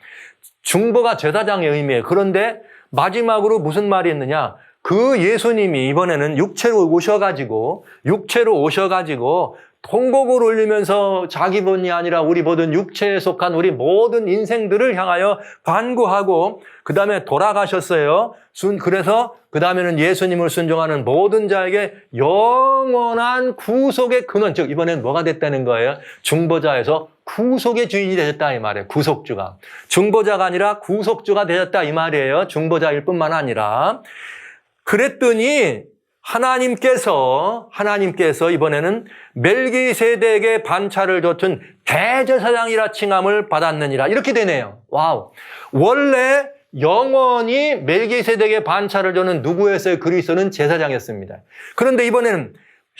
[SPEAKER 1] 중보가 제사장의 의미예요. 그런데 마지막으로 무슨 말이 있느냐. 그 예수님이 이번에는 육체로 오셔가지고 통곡을 올리면서 자기 본이 아니라 우리 모든 육체에 속한 우리 모든 인생들을 향하여 반구하고 그 다음에 돌아가셨어요. 그래서 그 다음에는 예수님을 순종하는 모든 자에게 영원한 구속의 근원, 즉 이번엔 뭐가 됐다는 거예요? 중보자에서 구속의 주인이 되셨다 이 말이에요. 구속주가. 중보자가 아니라 구속주가 되셨다 이 말이에요. 중보자일 뿐만 아니라. 그랬더니 하나님께서 이번에는 멜기세덱의 반차를 줬던 대제사장이라 칭함을 받았느니라. 이렇게 되네요. 와우. 원래 영원히 멜기세덱의 반차를 줬는 누구였어요? 그리스도는 제사장이었습니다. 그런데 이번에는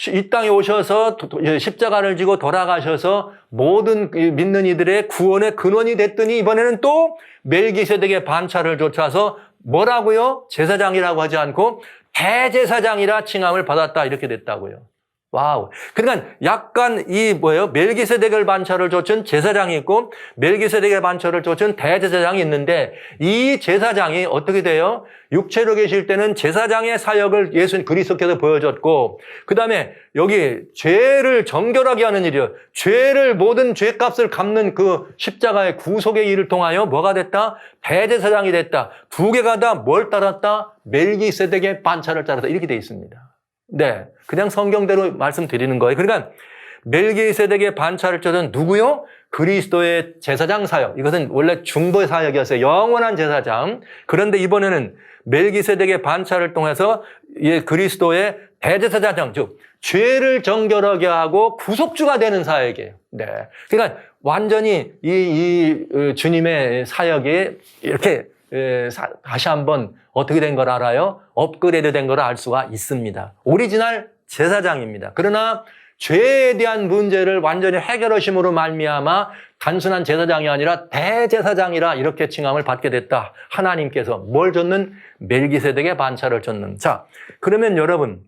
[SPEAKER 1] 이 땅에 오셔서 십자가를 지고 돌아가셔서 모든 믿는 이들의 구원의 근원이 됐더니 이번에는 또 멜기세덱의 반차를 쫓아서 뭐라고요? 제사장이라고 하지 않고 대제사장이라 칭함을 받았다 이렇게 됐다고요. 와우. 그러니까 약간 멜기세덱을 반차를 쫓은 제사장이 있고 멜기세덱의 반차를 쫓은 대제사장이 있는데 이 제사장이 어떻게 돼요? 육체로 계실 때는 제사장의 사역을 예수 그리스도께서 보여줬고 그다음에 여기 죄를 정결하게 하는 일이요. 모든 죄값을 갚는 그 십자가의 구속의 일을 통하여 뭐가 됐다? 대제사장이 됐다. 두 개가 다 뭘 따랐다? 멜기세덱의 반차를 따랐다. 이렇게 돼 있습니다. 네, 그냥 성경대로 말씀드리는 거예요. 그러니까 멜기세덱의 반차를 쫓은 누구요? 그리스도의 제사장 사역. 이것은 원래 중보 사역이었어요. 영원한 제사장. 그런데 이번에는 멜기세덱의 반차를 통해서 그리스도의 대제사장, 즉 죄를 정결하게 하고 구속주가 되는 사역이에요. 네, 그러니까 완전히 이 주님의 사역이 이렇게 다시 한번 어떻게 된 걸 알아요? 업그레이드 된 걸 알 수가 있습니다. 오리지널 제사장입니다. 그러나 죄에 대한 문제를 완전히 해결하심으로 말미암아 단순한 제사장이 아니라 대제사장이라 이렇게 칭함을 받게 됐다. 하나님께서 뭘 줬는? 멜기세덱의 반차를 줬는. 자, 그러면 여러분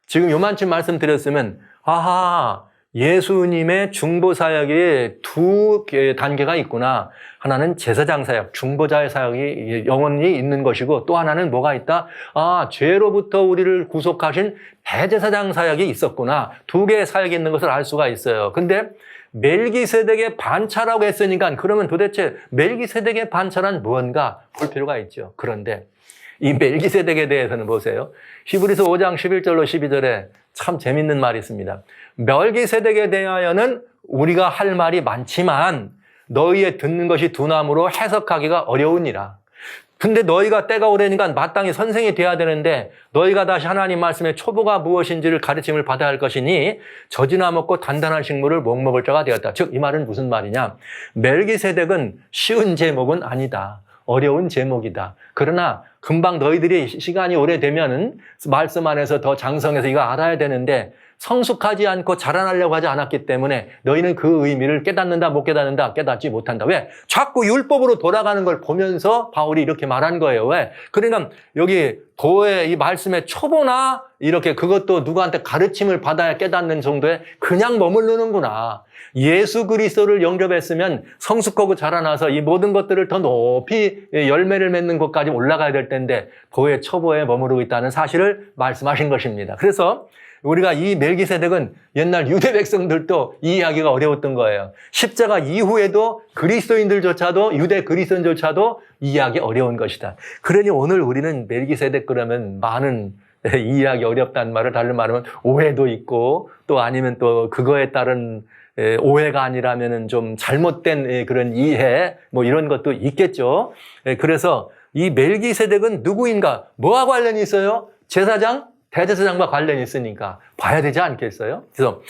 [SPEAKER 1] 지금 요만큼 말씀드렸으면 아하, 예수님의 중보 사역이 두 단계가 있구나. 하나는 제사장 사역, 중보자의 사역이 영원히 있는 것이고 또 하나는 뭐가 있다? 아, 죄로부터 우리를 구속하신 대제사장 사역이 있었구나. 두 개의 사역이 있는 것을 알 수가 있어요. 근데 멜기세덱의 반차라고 했으니까 그러면 도대체 멜기세덱의 반차란 무언가 볼 필요가 있죠. 그런데 이 멜기세덱에 대해서는 보세요. 히브리서 5장 11절로 12절에 참 재밌는 말이 있습니다. 멜기세덱에 대하여는 우리가 할 말이 많지만 너희의 듣는 것이 둔함으로 해석하기가 어려우니라. 근데 너희가 때가 오려니까 마땅히 선생이 돼야 되는데 너희가 다시 하나님 말씀의 초보가 무엇인지를 가르침을 받아야 할 것이니 젖이나 먹고 단단한 식물을 못 먹을 자가 되었다. 즉 이 말은 무슨 말이냐? 멜기세덱은 쉬운 제목은 아니다. 어려운 제목이다. 그러나 금방 너희들이 시간이 오래되면은 말씀 안에서 더 장성해서 이거 알아야 되는데 성숙하지 않고 자라나려고 하지 않았기 때문에 너희는 그 의미를 깨닫는다, 못 깨닫는다, 깨닫지 못한다. 왜? 자꾸 율법으로 돌아가는 걸 보면서 바울이 이렇게 말한 거예요. 왜? 그러니까 여기 도의 이 말씀의 초보나 이렇게 그것도 누구한테 가르침을 받아야 깨닫는 정도에 그냥 머무르는구나. 예수 그리스도를 영접했으면 성숙하고 자라나서 이 모든 것들을 더 높이 열매를 맺는 것까지 올라가야 될 텐데 도의 초보에 머무르고 있다는 사실을 말씀하신 것입니다. 그래서 우리가 이 멜기세덱은 옛날 유대 백성들도 이해하기가 어려웠던 거예요. 십자가 이후에도 그리스도인들조차도 유대 그리스도인조차도 이해하기 어려운 것이다. 그러니 오늘 우리는 멜기세덱 그러면 많은 이해하기 어렵다는 말을 다른 말하면 오해도 있고 또 아니면 또 그거에 따른 오해가 아니라면은 좀 잘못된 그런 이해 뭐 이런 것도 있겠죠. 그래서 이 멜기세덱은 누구인가? 뭐와 관련이 있어요? 제사장? 대제사장과 관련이 있으니까 봐야 되지 않겠어요? 그래서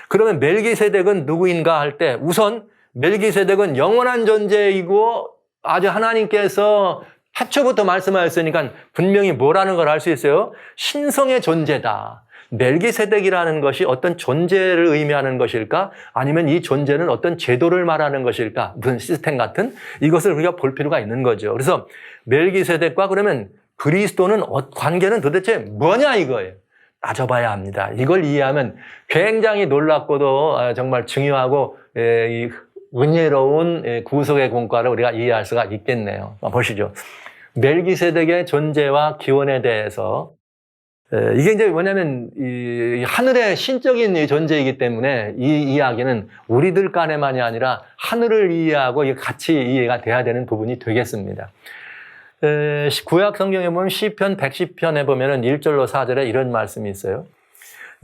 [SPEAKER 1] 그러면 멜기세덱은 누구인가 할 때 우선 멜기세덱은 영원한 존재이고 아주 하나님께서 태초부터 말씀하셨으니까 분명히 뭐라는 걸 알 수 있어요? 신성의 존재다. 멜기세덱이라는 것이 어떤 존재를 의미하는 것일까? 아니면 이 존재는 어떤 제도를 말하는 것일까? 무슨 시스템 같은? 이것을 우리가 볼 필요가 있는 거죠. 그래서 멜기세덱과 그러면 그리스도는 관계는 도대체 뭐냐 이거예요. 따져봐야 합니다. 이걸 이해하면 굉장히 놀랍고도 정말 중요하고 은혜로운 구속의 공과를 우리가 이해할 수가 있겠네요. 보시죠. 멜기세덱의 존재와 기원에 대해서 이게 이제 뭐냐면 이 하늘의 신적인 존재이기 때문에 이 이야기는 우리들 간에만이 아니라 하늘을 이해하고 같이 이해가 돼야 되는 부분이 되겠습니다. 구약 성경에 보면 시편 110편에 보면은 1절로 4절에 이런 말씀이 있어요.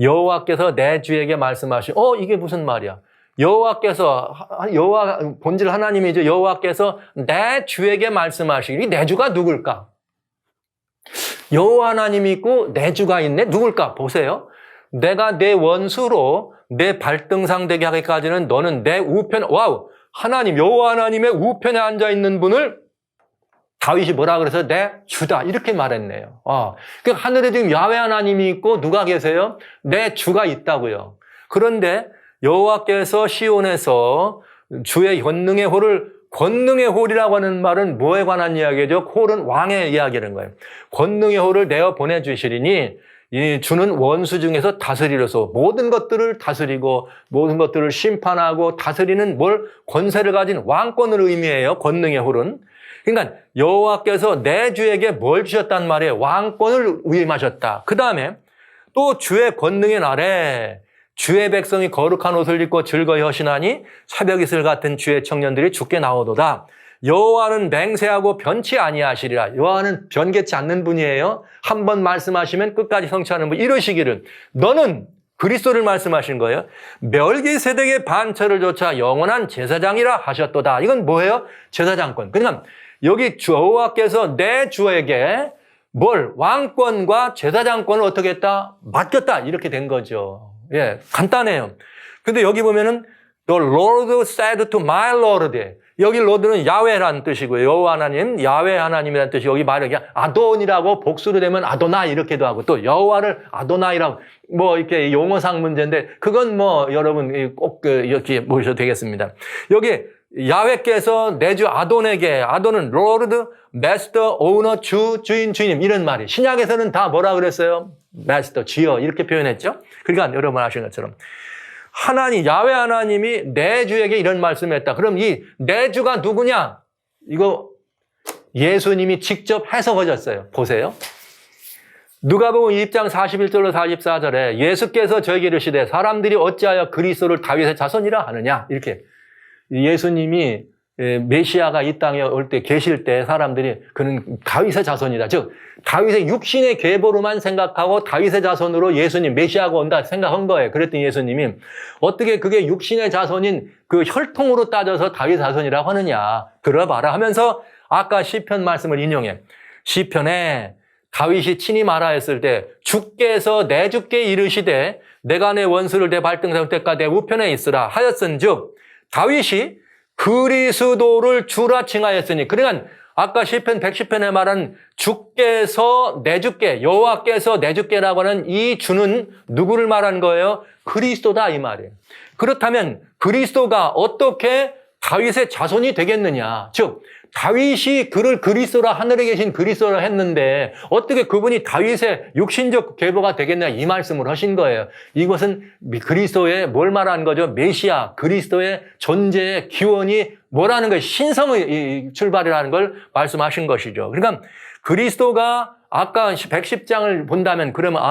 [SPEAKER 1] 여호와께서 내 주에게 말씀하시. 이게 무슨 말이야? 여호와 본질 하나님이죠. 여호와께서 내 주에게 말씀하시기. 내 주가 누굴까? 여호와 하나님이 있고 내 주가 있네. 누굴까? 보세요. 내가 내 원수로 내 발등상 되게 하기까지는 너는 내 우편. 와우. 하나님 여호와 하나님의 우편에 앉아 있는 분을 다윗이 뭐라 그래서 내 주다 이렇게 말했네요. 그러니까 하늘에 지금 야훼 하나님이 있고 누가 계세요? 내 주가 있다고요. 그런데 여호와께서 시온에서 주의 권능의 홀을 권능의 홀이라고 하는 말은 뭐에 관한 이야기죠? 홀은 왕의 이야기라는 거예요. 권능의 홀을 내어 보내주시리니 이 주는 원수 중에서 다스리려서 모든 것들을 다스리고 모든 것들을 심판하고 다스리는 권세를 가진 왕권을 의미해요. 권능의 홀은. 그러니까 여호와께서 내 주에게 뭘 주셨단 말이에요? 왕권을 위임하셨다. 그 다음에 또 주의 권능의 날에 주의 백성이 거룩한 옷을 입고 즐거이 허신하니 새벽 이슬 같은 주의 청년들이 주께 나오도다. 여호와는 맹세하고 변치 아니하시리라. 여호와는 변개치 않는 분이에요. 한 번 말씀하시면 끝까지 성취하는 분. 이러시기를 너는 그리스도를 말씀하신 거예요. 멜기세덱의 반차를 조차 영원한 제사장이라 하셨도다. 이건 뭐예요? 제사장권. 그러니까 여기 여호와께서 내 주에게 왕권과 제사장권을 어떻게 했다? 맡겼다. 이렇게 된 거죠. 예, 간단해요. 근데 여기 보면은 The Lord said to my Lord. 여기 로드는 야훼라는 뜻이고요. 여호와 하나님, 야훼 하나님이라는 뜻이 여기 말은 그냥 아돈이라고 복수로 되면 아도나이 이렇게도 하고 또 여호와를 아도나이라고 뭐 이렇게 용어상 문제인데 그건 뭐 여러분 꼭 이렇게 보셔도 되겠습니다. 여기 야훼께서 내 주 아돈에게 아돈은 로드, 마스터, 오너, 주인, 주인님 이런 말이 신약에서는 다 뭐라 그랬어요? 마스터, 주여 이렇게 표현했죠. 그러니까 여러분 아시는 것처럼 하나님, 야훼 하나님이 내 주에게 이런 말씀을 했다. 그럼 이 내 주가 누구냐? 이거 예수님이 직접 해석하셨어요. 보세요. 누가복음 2장 41절로 44절에 예수께서 저에게 이르시되 사람들이 어찌하여 그리스도를 다윗의 자손이라 하느냐? 이렇게 예수님이 메시아가 이 땅에 올 때 계실 때 사람들이 그는 다윗의 자손이다. 즉 다윗의 육신의 계보로만 생각하고 다윗의 자손으로 예수님 메시아가 온다 생각한 거예요. 그랬더니 예수님이 어떻게 그게 육신의 자손인 그 혈통으로 따져서 다윗 자손이라고 하느냐. 들어봐라 하면서 아까 시편 말씀을 인용해. 시편에 다윗이 친히 말하였을 때 주께서 내 주께 이르시되 내가 내 원수를 내 발등 세울 때까지 내 우편에 있으라 하였은즉 다윗이 그리스도를 주라 칭하였으니 그러니까 아까 시편 110편에 말한 주께서 내 주께 여호와께서 내 주께라고 하는 이 주는 누구를 말하는 거예요? 그리스도다 이 말이에요. 그렇다면 그리스도가 어떻게 다윗의 자손이 되겠느냐? 즉 다윗이 그를 그리스도라 하늘에 계신 그리스도라 했는데 어떻게 그분이 다윗의 육신적 계보가 되겠냐 이 말씀을 하신 거예요. 이것은 그리스도의 뭘 말하는 거죠? 메시아 그리스도의 존재의 기원이 뭐라는 거예요? 신성의 출발이라는 걸 말씀하신 것이죠. 그러니까 그리스도가 아까 110장을 본다면 그러면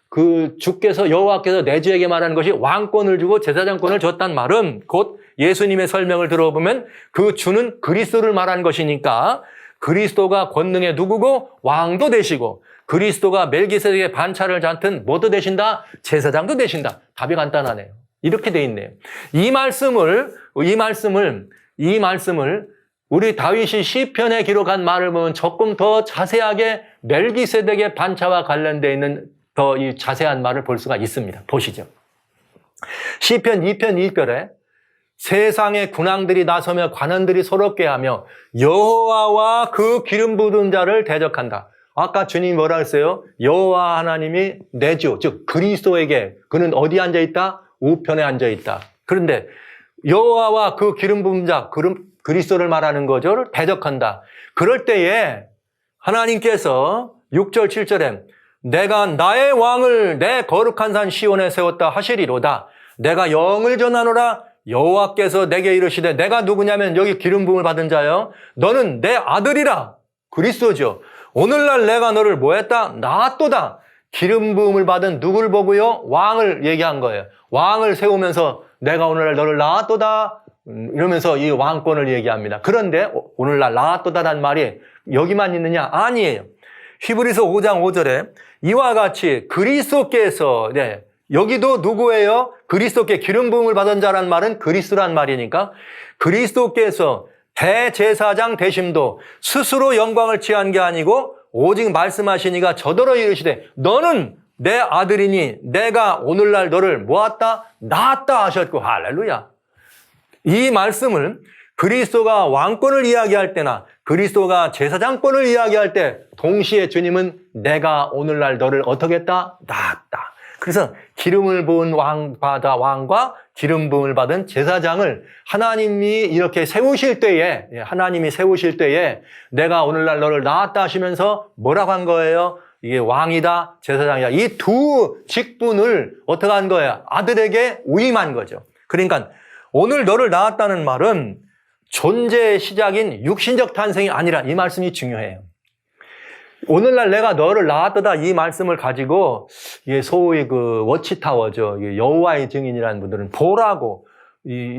[SPEAKER 1] 그 주께서 여호와께서 내 주에게 말하는 것이 왕권을 주고 제사장권을 줬단 말은 곧 예수님의 설명을 들어보면 그 주는 그리스도를 말하는 것이니까 그리스도가 권능의 누구고 왕도 되시고 그리스도가 멜기세덱의 반차를 잡든 뭐도 되신다? 제사장도 되신다. 답이 간단하네요. 이렇게 돼 있네요. 이 말씀을 우리 다윗이 시편에 기록한 말을 보면 조금 더 자세하게 멜기세덱의 반차와 관련되어 있는 더 이 자세한 말을 볼 수가 있습니다. 보시죠. 시편 2편 1절에 세상의 군왕들이 나서며 관원들이 서럽게 하며 여호와와 그 기름 부은 자를 대적한다. 아까 주님이 뭐라 했어요? 여호와 하나님이 내 주, 즉 그리스도에게 그는 어디 앉아 있다? 우편에 앉아 있다. 그런데 여호와와 그 기름 부은 자, 그리스도를 말하는 거죠. 대적한다. 그럴 때에 하나님께서 6절 7절에 내가 나의 왕을 내 거룩한 산 시온에 세웠다 하시리로다. 내가 영을 전하노라. 여호와께서 내게 이르시되 내가 누구냐면 여기 기름 부음을 받은 자요. 너는 내 아들이라. 그리스도죠. 오늘날 내가 너를 뭐 했다? 낳았도다. 기름 부음을 받은 누구를 보고요? 왕을 얘기한 거예요. 왕을 세우면서 내가 오늘날 너를 낳았도다. 이러면서 이 왕권을 얘기합니다. 그런데 오늘날 낳았도다라는 말이 여기만 있느냐? 아니에요. 히브리서 5장 5절에 이와 같이 그리스도께서 여기도 누구예요? 그리스도께 기름 부음을 받은 자란 말은 그리스도란 말이니까 그리스도께서 대제사장 되심도 스스로 영광을 취한 게 아니고 오직 말씀하시니가 저더러 이르시되 너는 내 아들이니 내가 오늘날 너를 모았다 낳았다 하셨고 할렐루야. 이 말씀을 그리스도가 왕권을 이야기할 때나 그리스도가 제사장권을 이야기할 때 동시에 주님은 내가 오늘날 너를 어떻게 했다? 낳았다. 그래서 기름을 부은 왕과 기름 부음을 받은 제사장을 하나님이 이렇게 세우실 때에 내가 오늘날 너를 낳았다 하시면서 뭐라고 한 거예요? 이게 왕이다, 제사장이다. 이 두 직분을 어떻게 한 거예요? 아들에게 위임한 거죠. 그러니까 오늘 너를 낳았다는 말은 존재의 시작인 육신적 탄생이 아니라 이 말씀이 중요해요. 오늘날 내가 너를 낳았다 이 말씀을 가지고 소위 그 워치타워죠. 여호와의 증인이라는 분들은 보라고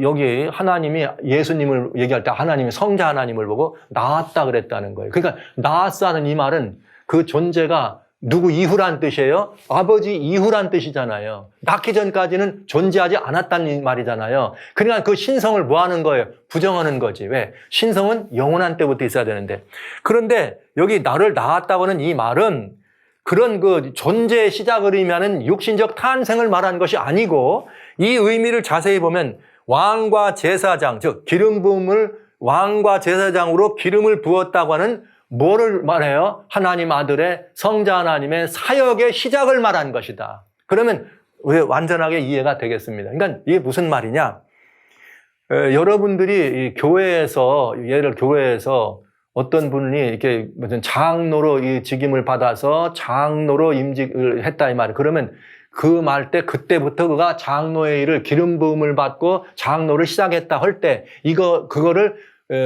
[SPEAKER 1] 여기 하나님이 예수님을 얘기할 때 하나님이 성자 하나님을 보고 낳았다 그랬다는 거예요. 그러니까 낳았어 하는 이 말은 그 존재가 누구 이후란 뜻이에요? 아버지 이후란 뜻이잖아요. 낳기 전까지는 존재하지 않았다는 말이잖아요. 그러니까 그 신성을 뭐 하는 거예요? 부정하는 거지. 왜? 신성은 영원한 때부터 있어야 되는데. 그런데 여기 나를 낳았다고는 이 말은 그런 그 존재의 시작을 의미하는 육신적 탄생을 말하는 것이 아니고 이 의미를 자세히 보면 왕과 제사장, 즉 기름 부음을 왕과 제사장으로 기름을 부었다고 하는 뭐를 말해요? 하나님 아들의 성자 하나님의 사역의 시작을 말한 것이다. 그러면 왜 완전하게 이해가 되겠습니다. 그러니까 이게 무슨 말이냐? 여러분들이 이 교회에서 어떤 분이 이렇게 무슨 장로로 이 직임을 받아서 장로로 임직을 했다 이 말이에요. 그러면 그 말 때 그때부터 그가 장로의 일을 기름 부음을 받고 장로를 시작했다 할 때 그거를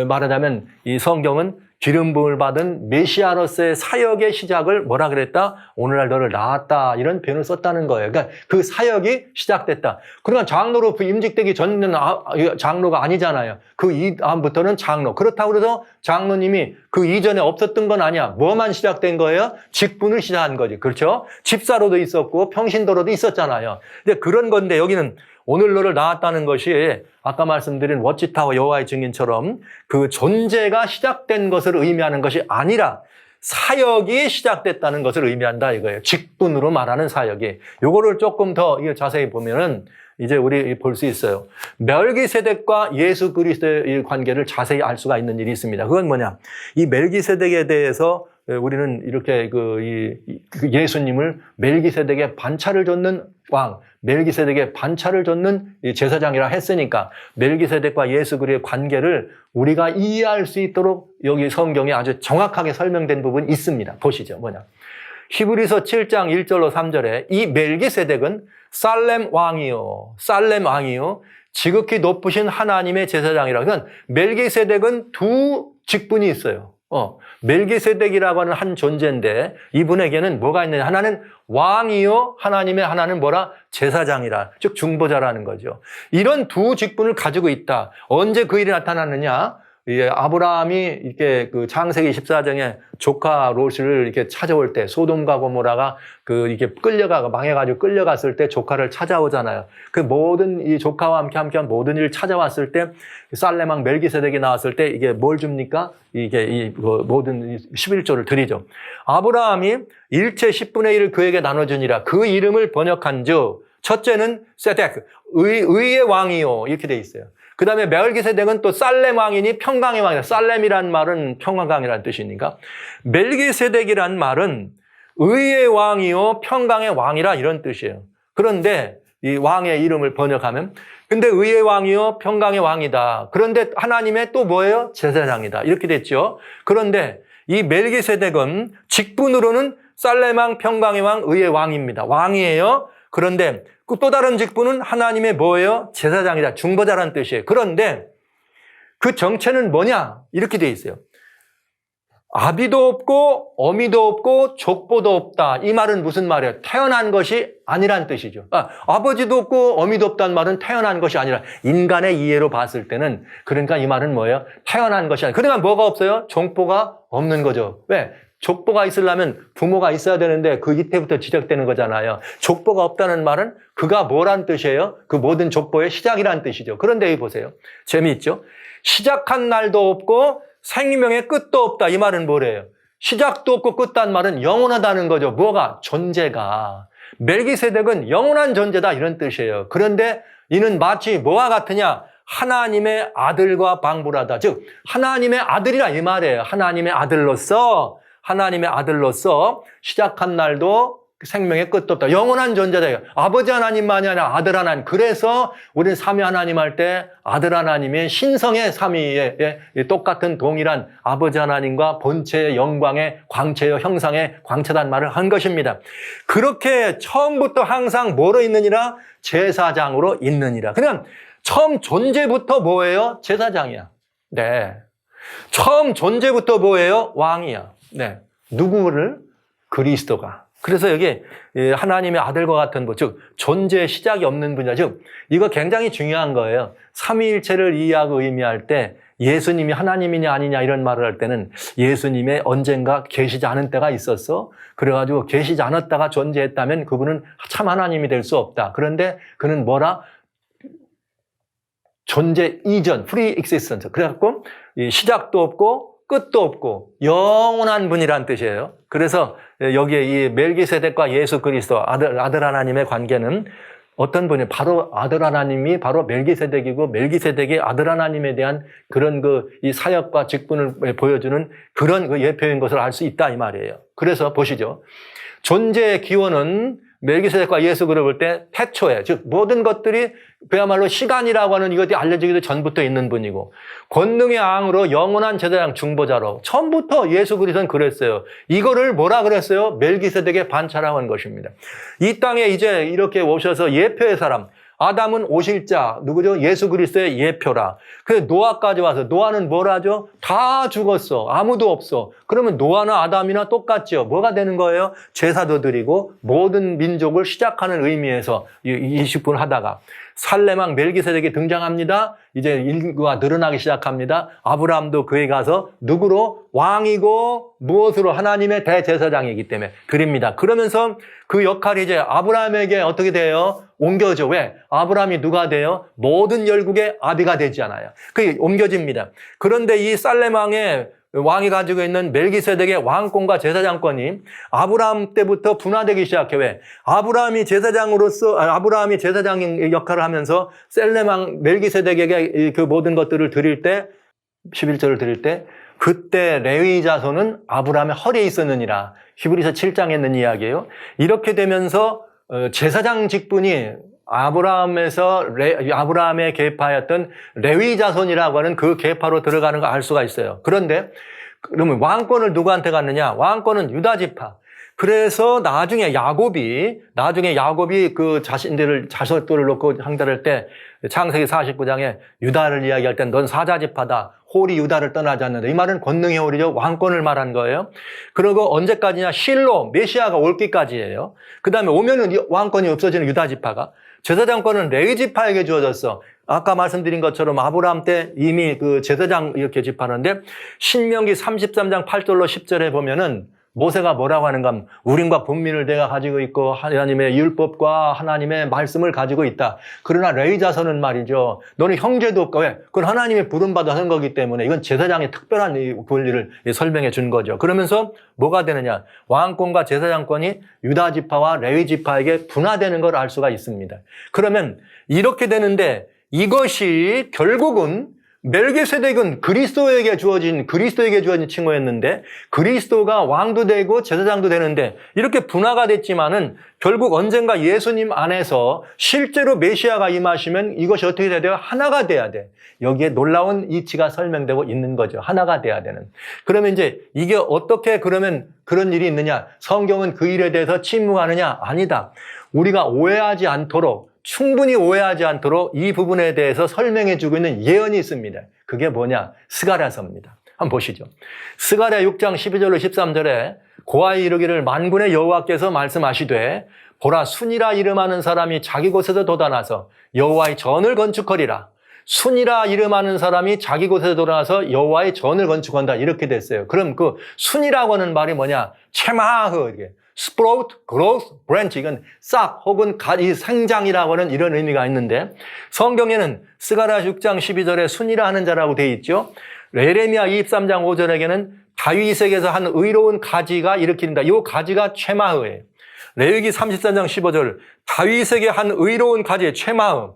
[SPEAKER 1] 말하자면 이 성경은 기름 부음을 받은 메시아로서의 사역의 시작을 뭐라 그랬다? 오늘날 너를 낳았다. 이런 표현을 썼다는 거예요. 그러니까 그 사역이 시작됐다. 그러니까 장로로 임직되기 전에는 장로가 아니잖아요. 그 다음부터는 장로. 그렇다고 해서 장로님이 그 이전에 없었던 건 아니야. 뭐만 시작된 거예요? 직분을 시작한 거지. 그렇죠? 집사로도 있었고 평신도로도 있었잖아요. 근데 그런 건데 여기는 오늘 너를 낳았다는 것이 아까 말씀드린 워치타워 여호와의 증인처럼 그 존재가 시작된 것을 의미하는 것이 아니라 사역이 시작됐다는 것을 의미한다 이거예요. 직분으로 말하는 사역이. 요거를 조금 더 자세히 보면은 이제 우리 볼 수 있어요. 멜기세덱과 예수 그리스도의 관계를 자세히 알 수가 있는 일이 있습니다. 그건 뭐냐? 이 멜기세덱에 대해서 우리는 이렇게 예수님을 멜기세덱의 반차를 줬는 왕, 멜기세덱의 반차를 줬는 제사장이라 했으니까 멜기세덱과 예수 그리스도의 관계를 우리가 이해할 수 있도록 여기 성경에 아주 정확하게 설명된 부분이 있습니다. 보시죠. 뭐냐? 히브리서 7장 1절로 3절에 이 멜기세덱은 살렘 왕이요, 지극히 높으신 하나님의 제사장이라. 그러니까 멜기세덱은 두 직분이 있어요. 멜기세덱이라고 하는 한 존재인데 이분에게는 뭐가 있느냐? 하나는 왕이요, 하나는 뭐라? 제사장이라. 즉 중보자라는 거죠. 이런 두 직분을 가지고 있다. 언제 그 일이 나타났느냐? 아브라함이 이렇게 그 창세기 14장에 조카 롯을 이렇게 찾아올 때 소돔과 고모라가 이게 망해가지고 끌려갔을 때 조카를 찾아오잖아요. 그 모든 이 조카와 함께한 모든 일을 찾아왔을 때 살렘 왕 멜기세덱이 나왔을 때 이게 뭘 줍니까? 이게 모든 11조를 드리죠. 아브라함이 일체 10분의 1을 그에게 나눠주니라. 그 이름을 번역한즉 첫째는 세덱, 의의 왕이요 이렇게 돼 있어요. 그 다음에 멜기세덱은 또 살렘 왕이니 평강의 왕이다. 살렘이란 말은 평강이라는 뜻이니까 멜기세덱이란 말은 의의 왕이요 평강의 왕이라 이런 뜻이에요. 그런데 이 왕의 이름을 번역하면 근데 의의 왕이요 평강의 왕이다. 그런데 하나님의 또 뭐예요? 제사장이다. 이렇게 됐죠. 그런데 이 멜기세덱은 직분으로는 살렘 왕, 평강의 왕, 의의 왕입니다. 왕이에요. 그런데 또 다른 직분은 하나님의 뭐예요? 제사장이다. 중보자라는 뜻이에요. 그런데 그 정체는 뭐냐? 이렇게 돼 있어요. 아비도 없고 어미도 없고 족보도 없다. 이 말은 무슨 말이에요? 태어난 것이 아니란 뜻이죠. 아버지도 없고 어미도 없다는 말은 태어난 것이 아니라 인간의 이해로 봤을 때는 그러니까 이 말은 뭐예요? 태어난 것이 아니라. 그러니까 뭐가 없어요? 족보가 없는 거죠. 왜? 족보가 있으려면 부모가 있어야 되는데 그 이때부터 지적되는 거잖아요. 족보가 없다는 말은 그가 뭐란 뜻이에요? 그 모든 족보의 시작이란 뜻이죠. 그런데 여기 보세요. 재미있죠? 시작한 날도 없고 생명의 끝도 없다. 이 말은 뭐래요? 시작도 없고 끝단 말은 영원하다는 거죠. 뭐가? 존재가. 멜기세덱은 영원한 존재다 이런 뜻이에요. 그런데 이는 마치 뭐와 같으냐? 하나님의 아들과 방불하다. 즉 하나님의 아들이라 이 말이에요. 하나님의 아들로서 시작한 날도 생명의 끝도 없다. 영원한 존재다. 아버지 하나님만이 아니라 아들 하나님. 그래서 우리는 삼위 하나님 할 때 아들 하나님의 신성의 삼위의 똑같은 동일한 아버지 하나님과 본체의 영광의 광채의 형상의 광채단 말을 한 것입니다. 그렇게 처음부터 항상 뭐로 있느니라? 제사장으로 있느니라. 그냥 처음 존재부터 뭐예요? 제사장이야. 네. 처음 존재부터 뭐예요? 왕이야. 네. 누구를? 그리스도가. 그래서 여기 하나님의 아들과 같은 분, 즉 존재의 시작이 없는 분이다. 즉 이거 굉장히 중요한 거예요. 삼위일체를 이해하고 의미할 때 예수님이 하나님이냐 아니냐 이런 말을 할 때는 예수님의 언젠가 계시지 않은 때가 있었어. 그래가지고 계시지 않았다가 존재했다면 그분은 참 하나님이 될 수 없다. 그런데 그는 뭐라? 존재 이전, pre-existence. 그래갖고 시작도 없고 끝도 없고 영원한 분이란 뜻이에요. 그래서 여기에 이 멜기세덱과 예수 그리스도 아들 하나님의 관계는 어떤 분이 바로 아들 하나님이 바로 멜기세덱이고 멜기세덱이 아들 하나님에 대한 그런 이 사역과 직분을 보여주는 그런 그 예표인 것을 알 수 있다 이 말이에요. 그래서 보시죠. 존재의 기원은 멜기세덱과 예수 그룹을 볼 때 태초에, 즉 모든 것들이 그야말로 시간이라고 하는 이것이 알려지기도 전부터 있는 분이고, 권능의 왕으로 영원한 제사장 중보자로 처음부터 예수 그리스도는 그랬어요. 이거를 뭐라 그랬어요? 멜기세덱의 반차라고 한 것입니다. 이 땅에 이제 이렇게 오셔서 예표의 사람, 아담은 오실자, 누구죠? 예수 그리스도의 예표라. 그래서 노아까지 와서, 노아는 뭘 하죠? 다 죽었어. 아무도 없어. 그러면 노아나 아담이나 똑같죠. 뭐가 되는 거예요? 제사도 드리고 모든 민족을 시작하는 의미에서 20분 하다가 살레망 멜기세덱이 등장합니다. 이제 인구가 늘어나기 시작합니다. 아브라함도 그에 가서 누구로? 왕이고 무엇으로? 하나님의 대제사장이기 때문에 드립니다. 그러면서 그 역할이 이제 아브라함에게 어떻게 돼요? 옮겨져. 왜? 아브라함이 누가 돼요? 모든 열국의 아비가 되잖아요. 그게 옮겨집니다. 그런데 이 살레망의 왕이 가지고 있는 멜기세덱의 왕권과 제사장권이 아브라함 때부터 분화되기 시작해. 왜? 아브라함이 제사장 역할을 하면서 살레망 멜기세덱에게 그 모든 것들을 드릴 때, 11절을 드릴 때, 그때 레위 자손은 아브라함의 허리에 있었느니라. 히브리서 7장에 있는 이야기예요. 이렇게 되면서 제사장 직분이 아브라함의 계파였던 레위 자손이라고 하는 그 계파로 들어가는 걸 알 수가 있어요. 그런데 그러면 왕권을 누구한테 갔느냐? 왕권은 유다 지파. 그래서 나중에 야곱이 그 자손들을 놓고 항달할 때 창세기 49장에 유다를 이야기할 땐 넌 사자지파다. 홀이 유다를 떠나지 않는다. 이 말은 권능의 홀이죠. 왕권을 말한 거예요. 그리고 언제까지냐? 실로 메시아가 올기까지예요. 그 다음에 오면은 왕권이 없어지는 유다 지파가. 제사장권은 레위 지파에게 주어졌어. 아까 말씀드린 것처럼 아브라함 때 이미 그 제사장 이렇게 집하는데 신명기 33장 8절로 10절에 보면은 모세가 뭐라고 하는가? 우림과 분민을 내가 가지고 있고 하나님의 율법과 하나님의 말씀을 가지고 있다. 그러나 레위 자손은 말이죠. 너는 형제도 없고 왜? 그건 하나님의 부름받아 한 거기 때문에 이건 제사장의 특별한 권리를 설명해 준 거죠. 그러면서 뭐가 되느냐? 왕권과 제사장권이 유다 지파와 레위 지파에게 분화되는 걸 알 수가 있습니다. 그러면 이렇게 되는데 이것이 결국은 멜기세덱은 그리스도에게 주어진 칭호였는데 그리스도가 왕도 되고 제사장도 되는데 이렇게 분화가 됐지만은 결국 언젠가 예수님 안에서 실제로 메시아가 임하시면 이것이 어떻게 돼야 돼요? 하나가 돼야 돼. 여기에 놀라운 이치가 설명되고 있는 거죠. 하나가 돼야 되는. 그러면 이제 이게 어떻게 그러면 그런 일이 있느냐? 성경은 그 일에 대해서 침묵하느냐? 아니다. 우리가 충분히 오해하지 않도록 이 부분에 대해서 설명해 주고 있는 예언이 있습니다. 그게 뭐냐? 스가랴서입니다. 한번 보시죠. 스가랴 6장 12절로 13절에 고아에 이르기를 만군의 여호와께서 말씀하시되 보라 순이라 이름하는 사람이 자기 곳에서 돋아나서 여호와의 전을 건축하리라. 순이라 이름하는 사람이 자기 곳에서 돋아나서 여호와의 전을 건축한다. 이렇게 됐어요. 그럼 그 순이라고 하는 말이 뭐냐? 체마흐 이게. 스프로트, 그로스, 브랜치 이건 싹 혹은 가지 생장이라고 하는 이런 의미가 있는데 성경에는 스가랴 6장 12절에 순이라 하는 자라고 되어 있죠. 예레미야 23장 5절에게는 다윗에게서 한 의로운 가지가 일으킨다. 이 가지가 최마흐예요. 레위기 33장 15절 다윗에게 한 의로운 가지 최마흐.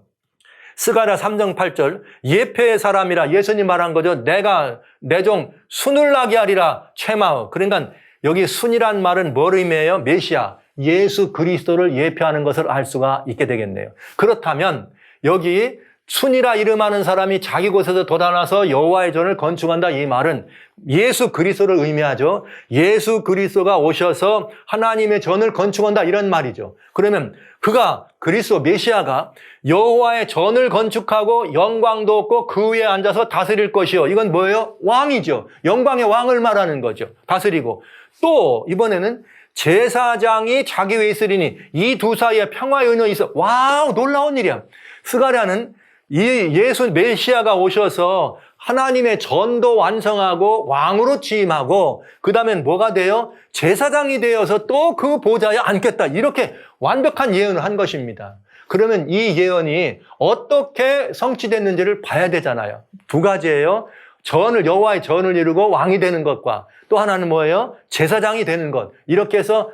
[SPEAKER 1] 스가랴 3장 8절 예표의 사람이라 예수님 말한 거죠. 내가 내 종 순을 나게 하리라 최마흐. 그러니까 여기 순이란 말은 뭘 의미해요? 메시아, 예수 그리스도를 예표하는 것을 알 수가 있게 되겠네요. 그렇다면 여기 순이라 이름하는 사람이 자기 곳에서 돋아나서 여호와의 전을 건축한다. 이 말은 예수 그리스도를 의미하죠. 예수 그리스도가 오셔서 하나님의 전을 건축한다. 이런 말이죠. 그러면 그가 그리스도 메시아가 여호와의 전을 건축하고 영광도 얻고 그 위에 앉아서 다스릴 것이요. 이건 뭐예요? 왕이죠. 영광의 왕을 말하는 거죠. 다스리고 또 이번에는 제사장이 자기 위에 있으리니 이 두 사이에 평화의 은연이 있어. 와우, 놀라운 일이야. 스가랴는 이 예수 메시아가 오셔서 하나님의 전도 완성하고 왕으로 취임하고 그 다음엔 뭐가 돼요? 제사장이 되어서 또 그 보좌에 앉겠다. 이렇게 완벽한 예언을 한 것입니다. 그러면 이 예언이 어떻게 성취됐는지를 봐야 되잖아요. 두 가지예요. 여호와의 전을 이루고 왕이 되는 것과 또 하나는 뭐예요? 제사장이 되는 것. 이렇게 해서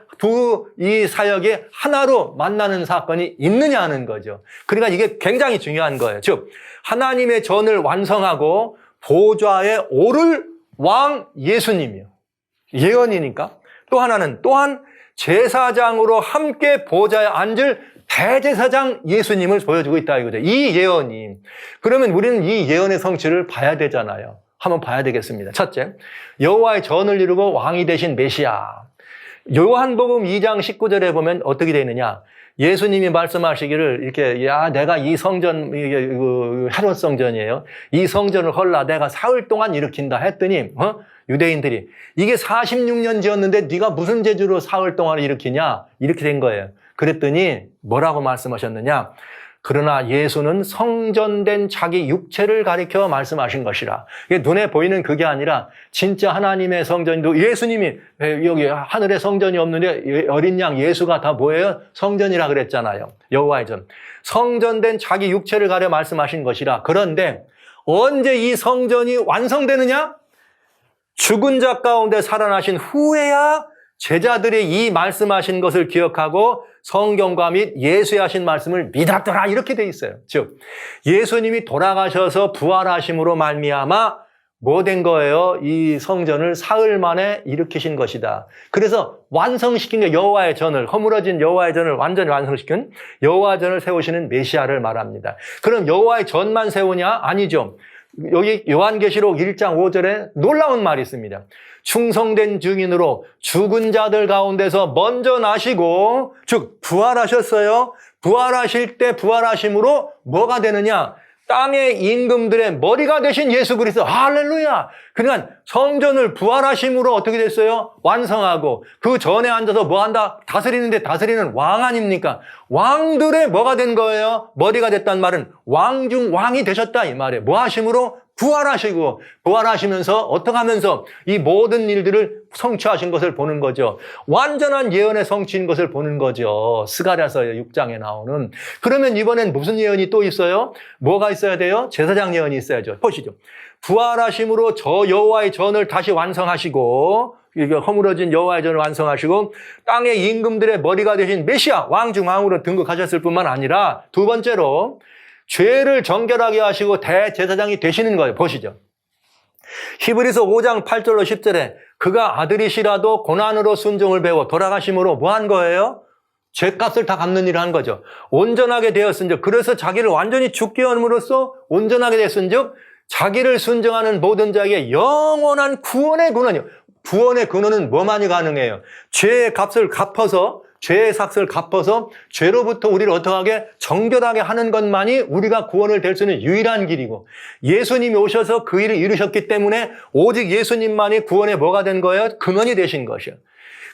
[SPEAKER 1] 이 사역이 하나로 만나는 사건이 있느냐 하는 거죠. 그러니까 이게 굉장히 중요한 거예요. 즉 하나님의 전을 완성하고 보좌에 오를 왕 예수님이요. 예언이니까. 또 하나는 또한 제사장으로 함께 보좌에 앉을 대제사장 예수님을 보여주고 있다 이거죠. 이 예언이. 그러면 우리는 이 예언의 성취를 봐야 되잖아요. 한번 봐야 되겠습니다. 첫째, 여호와의 전을 이루고 왕이 되신 메시아. 요한복음 2장 19절에 보면 어떻게 되어 있느냐. 예수님이 말씀하시기를 이렇게 내가 이 성전, 헤롯 성전이에요. 이 성전을 헐라 내가 사흘 동안 일으킨다 했더니 유대인들이 이게 46년 지었는데 네가 무슨 재주로 사흘 동안 일으키냐? 이렇게 된 거예요. 그랬더니 뭐라고 말씀하셨느냐? 그러나 예수는 성전된 자기 육체를 가리켜 말씀하신 것이라. 눈에 보이는 그게 아니라 진짜 하나님의 성전도 예수님이 여기 하늘에 성전이 없는데 어린 양 예수가 다 뭐예요? 성전이라 그랬잖아요. 여호와의 전. 성전된 자기 육체를 가려 말씀하신 것이라. 그런데 언제 이 성전이 완성되느냐? 죽은 자 가운데 살아나신 후에야 제자들이 이 말씀하신 것을 기억하고 성경과 및 예수의 하신 말씀을 믿었더라 이렇게 돼 있어요. 즉 예수님이 돌아가셔서 부활하심으로 말미암아 뭐 된 거예요? 이 성전을 사흘 만에 일으키신 것이다. 그래서 완성시킨 게 여호와의 전을, 허물어진 여호와의 전을 완전히 완성시킨 여호와의 전을 세우시는 메시아를 말합니다. 그럼 여호와의 전만 세우냐? 아니죠. 여기 요한계시록 1장 5절에 놀라운 말이 있습니다. 충성된 증인으로 죽은 자들 가운데서 먼저 나시고, 즉 부활하셨어요. 부활하실 때 부활하심으로 뭐가 되느냐? 땅의 임금들의 머리가 되신 예수 그리스도. 할렐루야. 그러니까 성전을 부활하심으로 어떻게 됐어요? 완성하고 그 전에 앉아서 뭐 한다? 다스리는데 다스리는 왕 아닙니까? 왕들의 뭐가 된 거예요? 머리가 됐단 말은 왕 중 왕이 되셨다 이 말이에요. 뭐 하심으로? 부활하시고 부활하시면서 어떻게 하면서 이 모든 일들을 성취하신 것을 보는 거죠. 완전한 예언의 성취인 것을 보는 거죠. 스가랴서 6장에 나오는. 그러면 이번엔 무슨 예언이 또 있어요? 뭐가 있어야 돼요? 제사장 예언이 있어야죠. 보시죠. 부활하심으로 저 여호와의 전을 다시 완성하시고 이게 허물어진 여호와의 전을 완성하시고 땅의 임금들의 머리가 되신 메시아 왕 중 왕으로 등극하셨을 뿐만 아니라 두 번째로 죄를 정결하게 하시고 대제사장이 되시는 거예요. 보시죠. 히브리서 5장 8절로 10절에 그가 아들이시라도 고난으로 순종을 배워 돌아가심으로 뭐 한 거예요? 죄값을 다 갚는 일을 한 거죠. 온전하게 되었은즉 그래서 자기를 완전히 죽게 함으로써 온전하게 됐은즉 자기를 순종하는 모든 자에게 영원한 구원의 근원이요. 구원의 근원은 뭐만이 가능해요? 죄의 값을 갚아서 죄의 삭을 갚아서 죄로부터 우리를 어떠하게 정결하게 하는 것만이 우리가 구원을 될 수 있는 유일한 길이고 예수님이 오셔서 그 일을 이루셨기 때문에 오직 예수님만이 구원의 뭐가 된 거예요? 근원이 되신 것이요.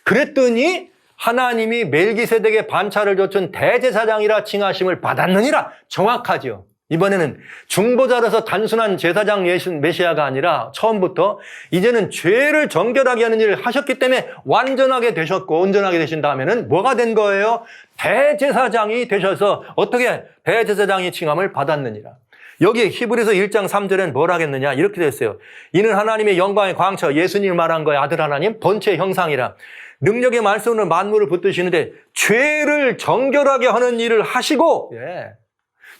[SPEAKER 1] 그랬더니 하나님이 멜기세덱의 반차를 좇은 대제사장이라 칭하심을 받았느니라. 정확하죠. 이번에는 중보자로서 단순한 제사장 메시아가 아니라 처음부터 이제는 죄를 정결하게 하는 일을 하셨기 때문에 완전하게 되셨고 온전하게 되신 다음에는 뭐가 된 거예요? 대제사장이 되셔서 어떻게 대제사장이 칭함을 받았느니라. 여기 히브리서 1장 3절엔 뭘 하겠느냐? 이렇게 됐어요. 이는 하나님의 영광의 광처, 예수님을 말한 거예요. 아들 하나님, 본체 형상이라. 능력의 말씀으로 만물을 붙드시는데 죄를 정결하게 하는 일을 하시고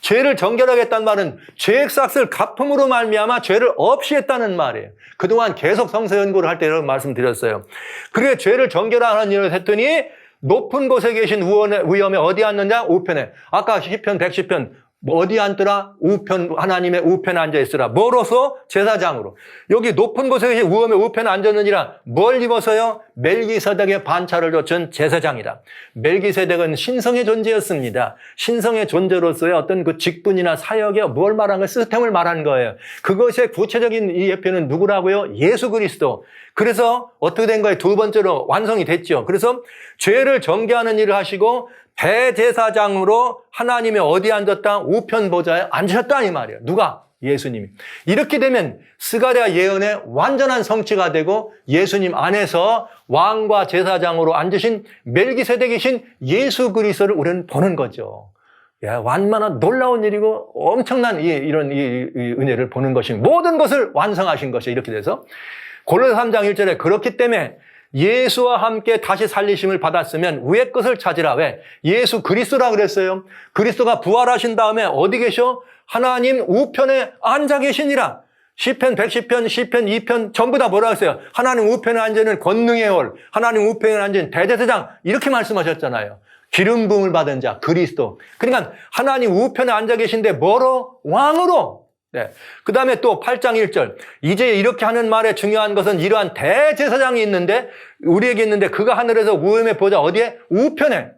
[SPEAKER 1] 죄를 정결하게 했단 말은 죄의 삭을 갚음으로 말미암아 죄를 없이 했다는 말이에요. 그동안 계속 성서 연구를 할 때 이런 말씀드렸어요. 그래 죄를 정결하는 일을 했더니 높은 곳에 계신 위엄에 어디 앉느냐? 우편에. 아까 시편 110편 어디 앉더라? 우편, 하나님의 우편에 앉아있으라. 뭐로서? 제사장으로. 여기 높은 곳에 계신 위엄의 우편에 앉았느니라. 뭘 입어서요? 멜기세덱의 반차를 좇은 제사장이다. 멜기세덱은 신성의 존재였습니다. 신성의 존재로서의 어떤 그 직분이나 사역에 뭘 말한 거예요? 시스템을 말한 거예요. 그것의 구체적인 이 예표는 누구라고요? 예수 그리스도. 그래서 어떻게 된 거예요? 두 번째로 완성이 됐죠. 그래서 죄를 정죄하는 일을 하시고 대제사장으로 하나님의 어디에 앉았다? 우편 보좌에 앉으셨다 이 말이에요. 누가? 예수님이. 이렇게 되면 스가랴 예언의 완전한 성취가 되고 예수님 안에서 왕과 제사장으로 앉으신 멜기세덱이신 예수 그리스도를 우리는 보는 거죠. 얼마나 놀라운 일이고 엄청난 이런 은혜를 보는 것입니다. 모든 것을 완성하신 것이 이렇게 돼서 골로새 3장 1절에 그렇기 때문에 예수와 함께 다시 살리심을 받았으면 위의 것을 찾으라. 왜? 예수 그리스도라 그랬어요. 그리스도가 부활하신 다음에 어디 계셔? 하나님 우편에 앉아 계시니라. 시편 110편, 시편 2편 전부 다 뭐라고 했어요? 하나님 우편에 앉은 권능의 올, 하나님 우편에 앉은 대제사장 이렇게 말씀하셨잖아요. 기름 부음을 받은 자 그리스도. 그러니까 하나님 우편에 앉아 계신데 뭐로? 왕으로. 네. 그 다음에 또 8장 1절. 이제 이렇게 하는 말에 중요한 것은 이러한 대제사장이 있는데, 우리에게 있는데, 그가 하늘에서 우음의 보좌, 어디에? 우편에.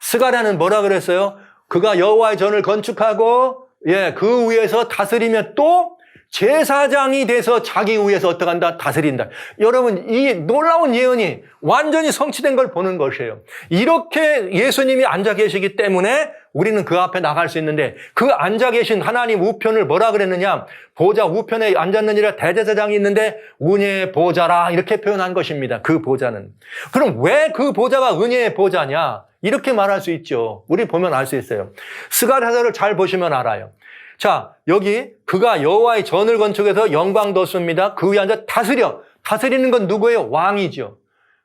[SPEAKER 1] 스가랴는 뭐라 그랬어요? 그가 여호와의 전을 건축하고, 그 위에서 다스리며 또 제사장이 돼서 자기 위에서 어떻게 한다? 다스린다. 여러분, 이 놀라운 예언이 완전히 성취된 걸 보는 것이에요. 이렇게 예수님이 앉아 계시기 때문에 우리는 그 앞에 나갈 수 있는데, 그 앉아 계신 하나님 우편을 뭐라 그랬느냐? 보좌 우편에 앉았느니라. 대제사장이 있는데 은혜의 보좌라 이렇게 표현한 것입니다. 그 보좌는. 그럼 왜 그 보좌가 은혜의 보좌냐? 이렇게 말할 수 있죠. 우리 보면 알 수 있어요. 스가랴서를 잘 보시면 알아요. 자, 여기 그가 여호와의 전을 건축해서 영광 뒀습니다. 그 위에 앉아 다스려. 다스리는 건 누구예요? 왕이죠.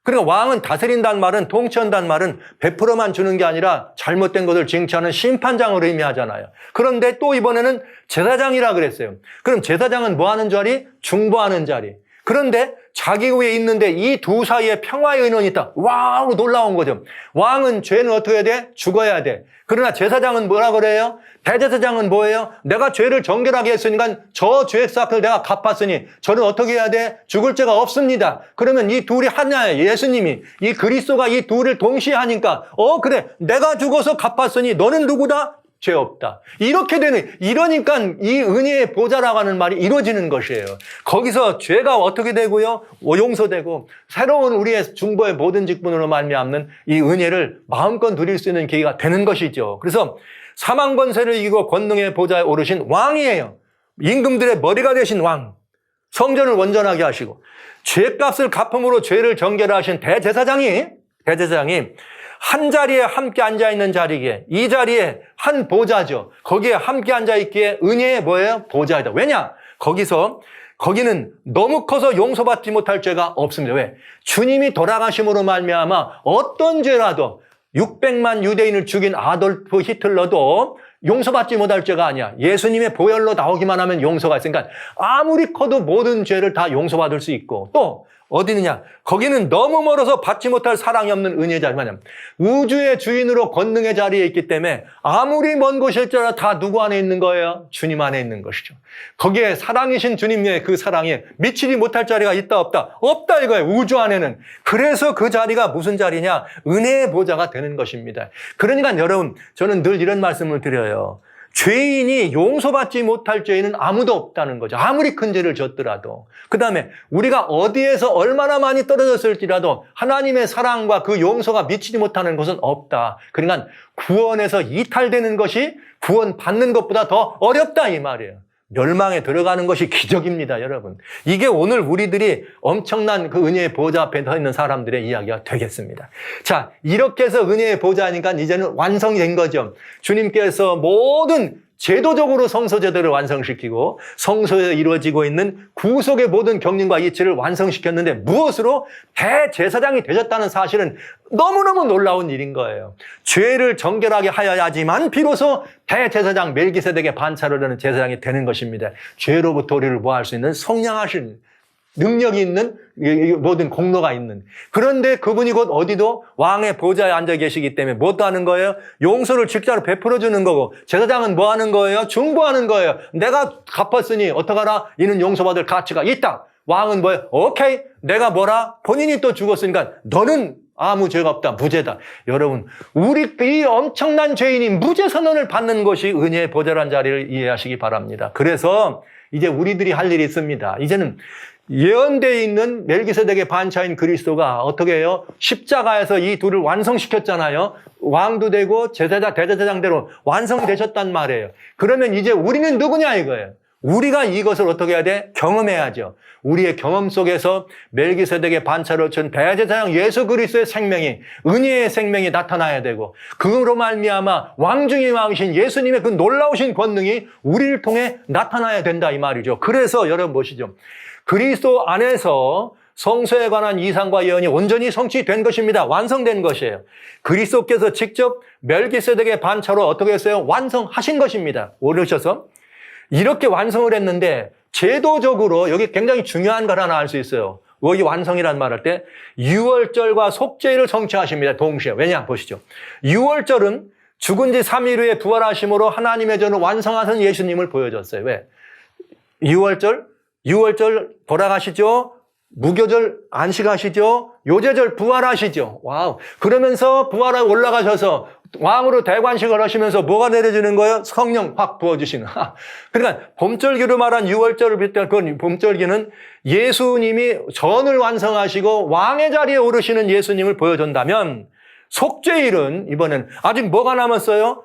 [SPEAKER 1] 그러니까 왕은 다스린다는 말은, 통치한다는 말은 베풀어만 주는 게 아니라 잘못된 것을 징치하는 심판장으로 의미하잖아요. 그런데 또 이번에는 제사장이라 그랬어요. 그럼 제사장은 뭐 하는 자리? 중보하는 자리. 그런데 자기 위에 있는데 이 두 사이에 평화의 의논이 있다. 와우, 놀라운 거죠. 왕은 죄는 어떻게 해야 돼? 죽어야 돼. 그러나 제사장은 뭐라 그래요? 대제사장은 뭐예요? 내가 죄를 정결하게 했으니까 저 죄의 싹을 내가 갚았으니 저는 어떻게 해야 돼? 죽을 죄가 없습니다. 그러면 이 둘이 하나예요. 예수님이. 이 그리스도가 이 둘을 동시에 하니까 그래. 내가 죽어서 갚았으니 너는 누구다? 죄 없다. 이렇게 되는, 이러니까 이 은혜의 보좌라고 하는 말이 이루어지는 것이에요. 거기서 죄가 어떻게 되고요? 용서되고 새로운 우리의 중보의 모든 직분으로 말미암는 이 은혜를 마음껏 누릴 수 있는 계기가 되는 것이죠. 그래서 사망 권세를 이기고 권능의 보좌에 오르신 왕이에요. 임금들의 머리가 되신 왕. 성전을 원전하게 하시고 죄값을 갚음으로 죄를 정결하신 대제사장이 한 자리에 함께 앉아있는 자리에, 이 자리에 한 보좌죠. 거기에 함께 앉아있기에 은혜의 뭐예요? 보좌이다. 왜냐? 거기는 너무 커서 용서받지 못할 죄가 없습니다. 왜? 주님이 돌아가심으로 말미암아 어떤 죄라도 600만 유대인을 죽인 아돌프 히틀러도 용서받지 못할 죄가 아니야. 예수님의 보혈로 나오기만 하면 용서가 있으니까 아무리 커도 모든 죄를 다 용서받을 수 있고, 또 어디느냐? 거기는 너무 멀어서 받지 못할 사랑이 없는 은혜의 자리만, 우주의 주인으로 권능의 자리에 있기 때문에 아무리 먼 곳일지라도 다 누구 안에 있는 거예요? 주님 안에 있는 것이죠. 거기에 사랑이신 주님의 그 사랑에 미치지 못할 자리가 있다 없다? 없다 이거예요. 우주 안에는. 그래서 그 자리가 무슨 자리냐? 은혜의 보좌가 되는 것입니다. 그러니까 여러분, 저는 늘 이런 말씀을 드려요. 죄인이 용서받지 못할 죄인은 아무도 없다는 거죠. 아무리 큰 죄를 졌더라도. 그 다음에 우리가 어디에서 얼마나 많이 떨어졌을지라도 하나님의 사랑과 그 용서가 미치지 못하는 것은 없다. 그러니까 구원에서 이탈되는 것이 구원받는 것보다 더 어렵다 이 말이에요. 멸망에 들어가는 것이 기적입니다, 여러분. 이게 오늘 우리들이 엄청난 그 은혜의 보좌 앞에 서 있는 사람들의 이야기가 되겠습니다. 자, 이렇게 해서 은혜의 보좌니까 이제는 완성이 된 거죠. 주님께서 모든 제도적으로 성소 제도를 완성시키고 성소에 이루어지고 있는 구속의 모든 경륜과 이치를 완성시켰는데 무엇으로? 대제사장이 되셨다는 사실은 너무너무 놀라운 일인 거예요. 죄를 정결하게 하여야지만 비로소 대제사장 멜기세덱의 반차를 하는 제사장이 되는 것입니다. 죄로부터 우리를 보호할 수 있는 성량하신 능력이 있는 모든 공로가 있는. 그런데 그분이 곧 어디도 왕의 보좌에 앉아 계시기 때문에 뭐 하는 거예요? 용서를 직자로 베풀어 주는 거고, 제사장은 뭐 하는 거예요? 중보하는 거예요. 내가 갚았으니 어떡하라? 이는 용서받을 가치가 있다. 왕은 뭐예요? 오케이, 내가 뭐라? 본인이 또 죽었으니까 너는 아무 죄가 없다. 무죄다. 여러분, 우리 이 엄청난 죄인이 무죄 선언을 받는 것이 은혜의 보좌란 자리를 이해하시기 바랍니다. 그래서 이제 우리들이 할 일이 있습니다. 이제는 예언되어 있는 멜기세덱의 반차인 그리스도가 어떻게 해요? 십자가에서 이 둘을 완성시켰잖아요. 왕도 되고 제사장, 대제사장대로 완성되셨단 말이에요. 그러면 이제 우리는 누구냐 이거예요. 우리가 이것을 어떻게 해야 돼? 경험해야죠. 우리의 경험 속에서 멜기세덱의 반차를 준 대제사장 예수 그리스도의 생명이, 은혜의 생명이 나타나야 되고, 그로 말미암아 왕 중의 왕이신 예수님의 그 놀라우신 권능이 우리를 통해 나타나야 된다 이 말이죠. 그래서 여러분 보시죠. 그리스도 안에서 성소에 관한 이상과 예언이 온전히 성취된 것입니다. 완성된 것이에요. 그리스도께서 직접 멜기세덱의 반차로 어떻게 했어요? 완성하신 것입니다. 오르셔서 이렇게 완성을 했는데, 제도적으로 여기 굉장히 중요한 걸 하나 알 수 있어요. 여기 완성이라는 말 할 때 유월절과 속죄일을 성취하십니다. 동시에. 왜냐 보시죠. 유월절은 죽은 지 3일 후에 부활하심으로 하나님의 전을 완성하신 예수님을 보여줬어요. 왜? 유월절 돌아가시죠. 무교절 안식하시죠. 요제절 부활하시죠. 와우. 그러면서 부활하고 올라가셔서 왕으로 대관식을 하시면서 뭐가 내려지는 거예요? 성령 확 부어주시는. 그러니까 봄절기로 말한 유월절을 비롯한 그 봄절기는 예수님이 전을 완성하시고 왕의 자리에 오르시는 예수님을 보여준다면, 속죄일은 이번엔 아직 뭐가 남았어요?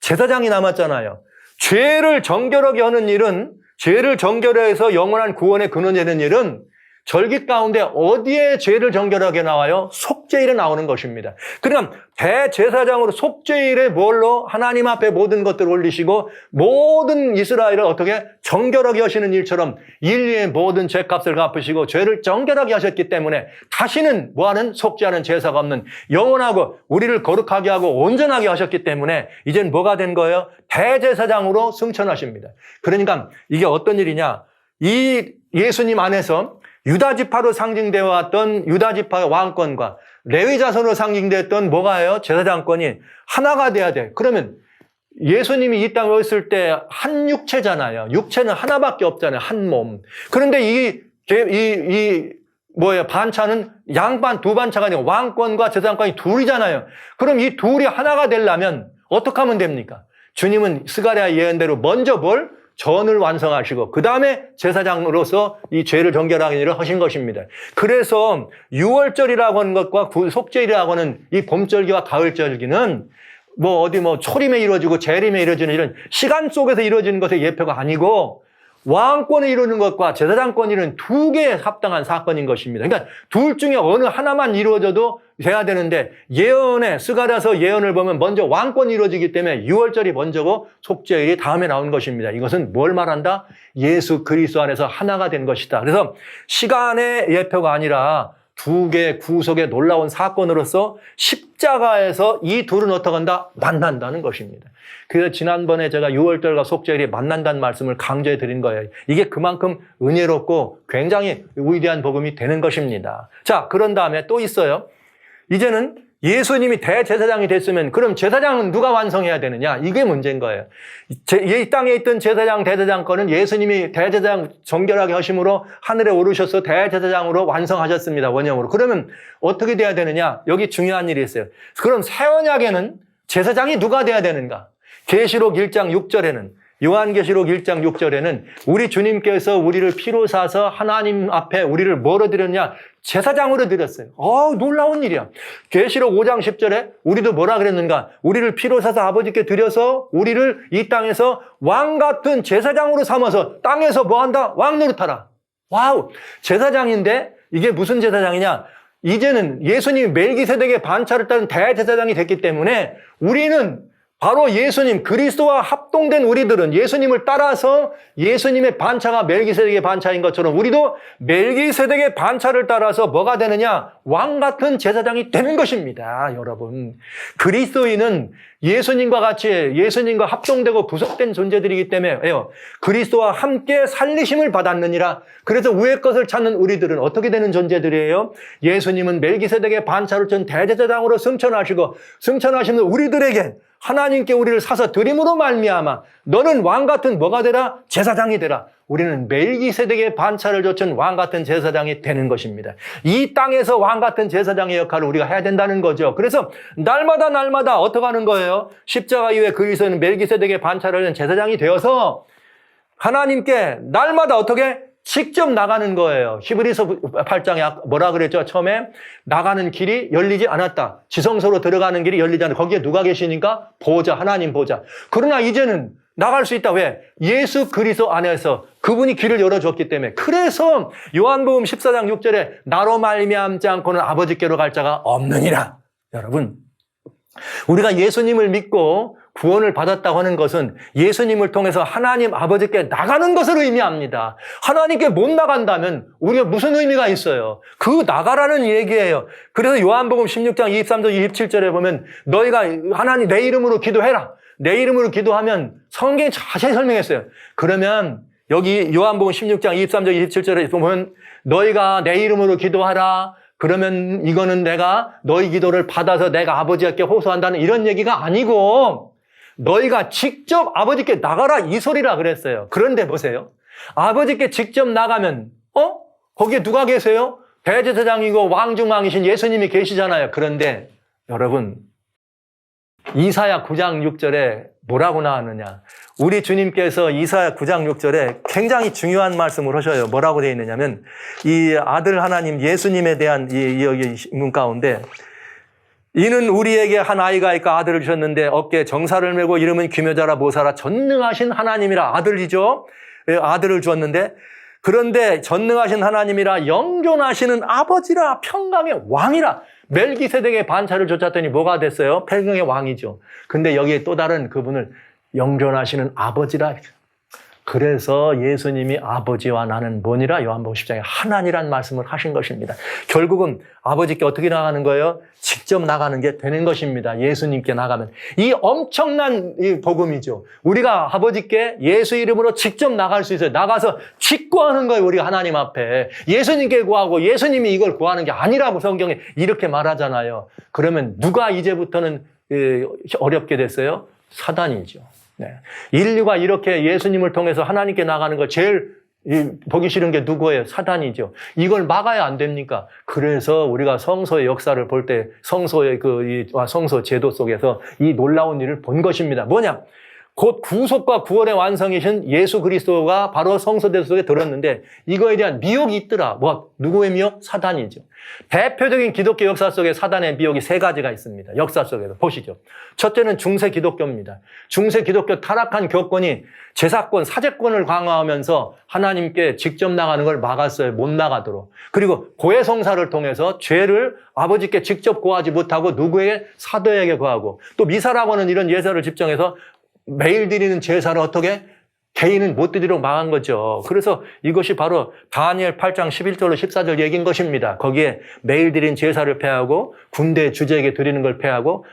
[SPEAKER 1] 제사장이 남았잖아요. 죄를 정결하게 하는 일은, 죄를 정결해서 영원한 구원의 근원이 되는 일은 절기 가운데 어디에 죄를 정결하게 나와요? 속죄일에 나오는 것입니다. 그러니까 대제사장으로 속죄일에 뭘로 하나님 앞에 모든 것들을 올리시고 모든 이스라엘을 어떻게 정결하게 하시는 일처럼 인류의 모든 죄값을 갚으시고 죄를 정결하게 하셨기 때문에 다시는 뭐하는 속죄하는 제사가 없는 영원하고 우리를 거룩하게 하고 온전하게 하셨기 때문에 이젠 뭐가 된 거예요? 대제사장으로 승천하십니다. 그러니까 이게 어떤 일이냐? 이 예수님 안에서 유다지파로 상징되어 왔던 유다지파의 왕권과 레위 자손으로 상징되었던 뭐가요? 제사장권이 하나가 돼야 돼. 그러면 예수님이 이 땅에 왔을 때 한 육체잖아요. 육체는 하나밖에 없잖아요. 한 몸. 그런데 반차는 양반 두 반차가 아니고 왕권과 제사장권이 둘이잖아요. 그럼 이 둘이 하나가 되려면 어떻게 하면 됩니까? 주님은 스가랴 예언대로 먼저 전을 완성하시고 그 다음에 제사장으로서 이 죄를 정결하는 일을 하신 것입니다. 그래서 유월절이라고 하는 것과 속죄일이라고 하는 이 봄절기와 가을절기는 초림에 이루어지고 재림에 이루어지는 이런 시간 속에서 이루어지는 것의 예표가 아니고 왕권을 이루는 것과 제사장권을 이루는 두 개에 합당한 사건인 것입니다. 그러니까 둘 중에 어느 하나만 이루어져도 돼야 되는데, 스가랴서 예언을 보면 먼저 왕권이 이루어지기 때문에 유월절이 먼저고 속죄일이 다음에 나온 것입니다. 이것은 뭘 말한다? 예수 그리스도 안에서 하나가 된 것이다. 그래서 시간의 예표가 아니라 두 개의 구속의 놀라운 사건으로서 십자가에서 이 둘은 어떻게 한다? 만난다는 것입니다. 그래서 지난번에 제가 유월절과 속죄일이 만난다는 말씀을 강조해 드린 거예요. 이게 그만큼 은혜롭고 굉장히 위대한 복음이 되는 것입니다. 자, 그런 다음에 또 있어요. 이제는 예수님이 대제사장이 됐으면 그럼 제사장은 누가 완성해야 되느냐? 이게 문제인 거예요. 이 땅에 있던 제사장, 대제사장권은 예수님이 대제사장 정결하게 하심으로 하늘에 오르셔서 대제사장으로 완성하셨습니다. 원형으로. 그러면 어떻게 돼야 되느냐? 여기 중요한 일이 있어요. 그럼 새 언약에는 제사장이 누가 돼야 되는가? 계시록 1장 6절에는, 요한계시록 1장 6절에는 우리 주님께서 우리를 피로 사서 하나님 앞에 우리를 뭐로 드렸냐? 제사장으로 드렸어요. 놀라운 일이야. 계시록 5장 10절에 우리도 뭐라 그랬는가? 우리를 피로 사서 아버지께 드려서 우리를 이 땅에서 왕 같은 제사장으로 삼아서 땅에서 뭐 한다? 왕 노릇하라. 와우! 제사장인데 이게 무슨 제사장이냐? 이제는 예수님이 멜기세덱의 반차를 따른 대제사장이 됐기 때문에 우리는 바로 예수님, 그리스도와 합동된 우리들은 예수님을 따라서 예수님의 반차가 멜기세덱의 반차인 것처럼 우리도 멜기세덱의 반차를 따라서 뭐가 되느냐? 왕 같은 제사장이 되는 것입니다. 여러분, 그리스도인은 예수님과 같이 예수님과 합동되고 부속된 존재들이기 때문에 그리스도와 함께 살리심을 받았느니라. 그래서 위의 것을 찾는 우리들은 어떻게 되는 존재들이에요? 예수님은 멜기세덱의 반차를 준 대제사장으로 승천하시는 우리들에게 하나님께 우리를 사서 드림으로 말미암아 너는 왕 같은 뭐가 되라? 제사장이 되라. 우리는 멜기세덱의 반차를 좇은 왕 같은 제사장이 되는 것입니다. 이 땅에서 왕 같은 제사장의 역할을 우리가 해야 된다는 거죠. 그래서 날마다 어떻게 하는 거예요? 십자가 이후에 그리스도는 멜기세덱의 반차를 한 제사장이 되어서 하나님께 날마다 어떻게? 직접 나가는 거예요. 히브리서 8장에 뭐라 그랬죠? 처음에 나가는 길이 열리지 않았다. 지성소로 들어가는 길이 열리지 않았다. 거기에 누가 계시니까? 보좌, 하나님 보좌. 그러나 이제는 나갈 수 있다. 왜? 예수 그리스도 안에서 그분이 길을 열어줬기 때문에. 그래서 요한복음 14장 6절에 나로 말미암지 않고는 아버지께로 갈 자가 없느니라. 여러분, 우리가 예수님을 믿고 구원을 받았다고 하는 것은 예수님을 통해서 하나님 아버지께 나가는 것을 의미합니다. 하나님께 못 나간다면 우리가 무슨 의미가 있어요? 그 나가라는 얘기예요. 그래서 요한복음 16장 23절 27절에 보면 너희가 하나님 내 이름으로 기도해라. 내 이름으로 기도하면 성경이 자세히 설명했어요. 그러면 여기 요한복음 16장 23절 27절에 보면 너희가 내 이름으로 기도하라. 그러면 이거는 내가 너희 기도를 받아서 내가 아버지께 호소한다는 이런 얘기가 아니고 너희가 직접 아버지께 나가라 이 소리라 그랬어요. 그런데 보세요. 아버지께 직접 나가면 거기에 누가 계세요? 대제사장이고 왕중왕이신 예수님이 계시잖아요. 그런데 여러분 이사야 9장 6절에 뭐라고 나왔느냐? 우리 주님께서 이사야 9장 6절에 굉장히 중요한 말씀을 하셔요. 뭐라고 되어 있느냐면 이 아들 하나님 예수님에 대한 이 문 가운데 이는 우리에게 한 아이가 있고 아들을 주셨는데 어깨에 정사를 메고 이름은 기묘자라 모사라 전능하신 하나님이라 아들이죠. 아들을 주었는데 그런데 전능하신 하나님이라 영존하시는 아버지라 평강의 왕이라 멜기세덱의 반차를 쫓았더니 뭐가 됐어요? 평강의 왕이죠. 근데 여기에 또 다른 그분을 영존하시는 아버지라. 그래서 예수님이 아버지와 나는 뭐니라 요한복음 10장에 하나니란 말씀을 하신 것입니다. 결국은 아버지께 어떻게 나가는 거예요? 직접 나가는 게 되는 것입니다. 예수님께 나가면. 이 엄청난 이 복음이죠. 우리가 아버지께 예수 이름으로 직접 나갈 수 있어요. 나가서 직구하는 거예요. 우리가 하나님 앞에. 예수님께 구하고 예수님이 이걸 구하는 게 아니라고 성경에 이렇게 말하잖아요. 그러면 누가 이제부터는 어렵게 됐어요? 사단이죠. 네. 인류가 이렇게 예수님을 통해서 하나님께 나가는 거 제일 보기 싫은 게 누구예요? 사단이죠. 이걸 막아야 안 됩니까? 그래서 우리가 성소의 역사를 볼 때 성소의 성소 제도 속에서 이 놀라운 일을 본 것입니다. 뭐냐? 곧 구속과 구원의 완성이신 예수 그리스도가 바로 성소대 속에 들었는데 이거에 대한 미혹이 있더라. 누구의 미혹? 사단이죠. 대표적인 기독교 역사 속에 사단의 미혹이 세 가지가 있습니다. 역사 속에서 보시죠. 첫째는 중세 기독교입니다. 중세 기독교 타락한 교권이 제사권, 사제권을 강화하면서 하나님께 직접 나가는 걸 막았어요. 못 나가도록. 그리고 고해성사를 통해서 죄를 아버지께 직접 고하지 못하고 누구에게? 사도에게 고하고 또 미사라고 하는 이런 예사를 집정해서 매일 드리는 제사를 어떻게? 개인은 못 드리도록 망한 거죠. 그래서 이것이 바로 다니엘 8장 11절로 14절 얘기인 것입니다. 거기에 매일 드린 제사를 폐하고 군대 주제에게 드리는 걸 폐하고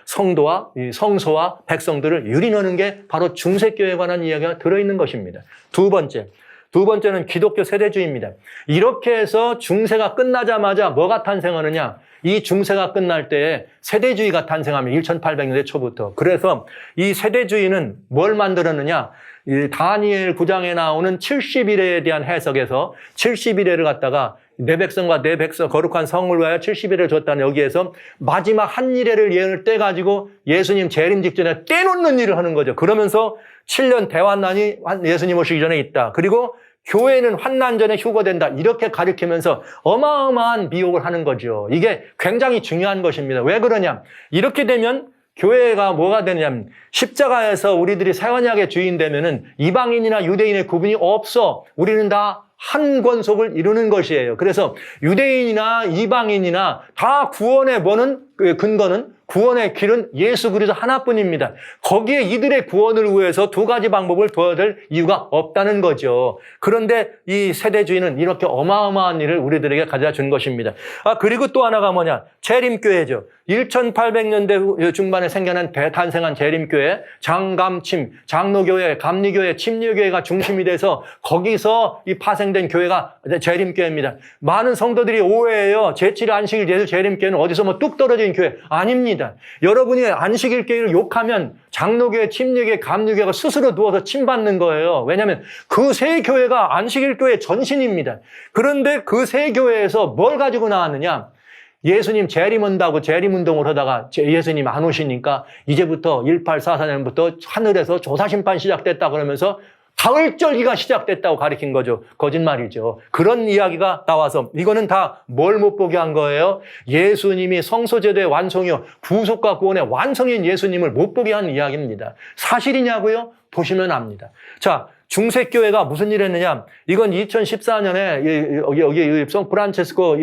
[SPEAKER 1] 성소와 백성들을 유린하는 게 바로 중세교회에 관한 이야기가 들어있는 것입니다. 두 번째는 기독교 세대주의입니다. 이렇게 해서 중세가 끝나자마자 뭐가 탄생하느냐? 이 중세가 끝날 때에 세대주의가 탄생합니다. 1800년대 초부터. 그래서 이 세대주의는 뭘 만들었느냐? 이 다니엘 9장에 나오는 70일에 대한 해석에서 70일을 갖다가 내 백성과 내 백성 거룩한 성을 위하여 70일을 줬다는 여기에서 마지막 한 일회를 예언을 떼가지고 예수님 재림 직전에 떼놓는 일을 하는 거죠. 그러면서 7년 대환난이 예수님 오시기 전에 있다. 그리고 교회는 환난 전에 휴거된다. 이렇게 가리키면서 어마어마한 미혹을 하는 거죠. 이게 굉장히 중요한 것입니다. 왜 그러냐? 이렇게 되면 교회가 뭐가 되냐면 십자가에서 우리들이 새 언약의 주인 되면은 이방인이나 유대인의 구분이 없어. 우리는 다 한 권속을 이루는 것이에요. 그래서 유대인이나 이방인이나 다 구원의 근거는 구원의 길은 예수 그리스도 하나뿐입니다. 거기에 이들의 구원을 위해서 두 가지 방법을 둬야 될 이유가 없다는 거죠. 그런데 이 세대주의는 이렇게 어마어마한 일을 우리들에게 가져다 준 것입니다. 그리고 또 하나가 뭐냐? 재림교회죠. 1800년대 중반에 탄생한 재림교회, 장감침, 장로교회, 감리교회, 침례교회가 중심이 돼서 거기서 이 파생된 교회가 재림교회입니다. 많은 성도들이 오해해요. 제7일 안식일 예수 재림교회는 어디서 뚝 떨어진 교회. 아닙니다. 여러분이 안식일 교회를 욕하면 장로교회, 침례교회, 감리교회가 스스로 누워서 침받는 거예요. 왜냐하면 그 세 교회가 안식일 교회 전신입니다. 그런데 그 세 교회에서 뭘 가지고 나왔느냐? 예수님 재림한다고 재림운동을 하다가 예수님 안 오시니까 이제부터 1844년부터 하늘에서 조사심판 시작됐다 그러면서 가을절기가 시작됐다고 가리킨 거죠. 거짓말이죠. 그런 이야기가 나와서 이거는 다 뭘 못 보게 한 거예요? 예수님이 성소제도의 완성이요, 구속과 구원의 완성인 예수님을 못 보게 한 이야기입니다. 사실이냐고요? 보시면 압니다. 자, 중세교회가 무슨 일을 했느냐? 이건 2014년에 여기 성 프란체스코